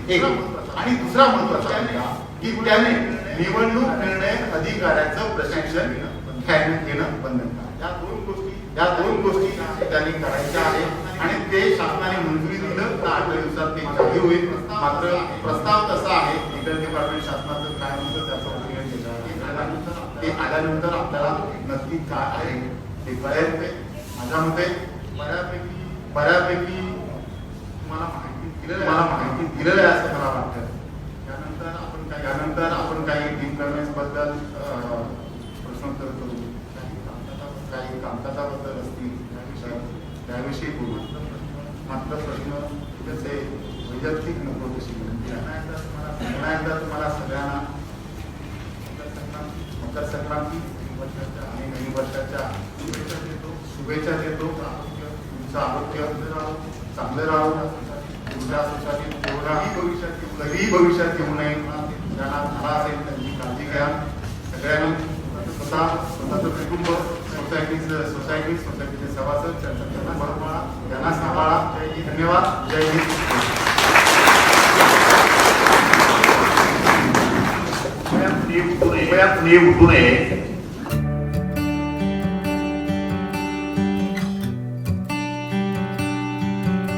एक आणि दुसरा महत्वाचा की त्याने निवडणूक निर्णय अधिकाऱ्याचं प्रशिक्षण घेणं बंद करा. या दोन गोष्टी त्यांनी करायच्या आहेत आणि ते शासनाने मंजुरी दिलं तर 8 दिवसात ते जाहीर होईल. मात्र प्रस्ताव कसा आहे लीगल डिपार्टमेंट शासनाचं काय म्हणतं त्याचा उपयोग ते आल्यानंतर आपल्याला नक्की काय आहे ते कळेल. माझ्या मते बऱ्यापैकी तुम्हाला माहिती दिलेलं आहे असं मला वाटतं. त्यानंतर आपण काही डिप्लॉयमेंट बद्दल प्रश्नोत्तर करू, काही कामकाजाबद्दल असतील त्याविषयी बोलू. मात्र प्रश्न त्याचे वैयक्तिक नको तशी विनंती आहे. पुन्हा एकदा तुम्हाला सगळ्यांना मकर संक्रांती आणि नवीन वर्षाच्या शुभेच्छा देतो. शुभेच्छा देतो. तुमचं आरोग्य चांगलं राहू, तुमच्या सोसायटीत कधीही भविष्यात येऊ नये, त्यांना झाला असेल त्यांची काळजी घ्या. सगळ्यांना स्वतःचं कुटुंब, सोसायटीचे सभासद त्यांना सांभाळा, त्यांना सांभाळा. धन्यवाद. जय हिंद. पुणे उठू नये.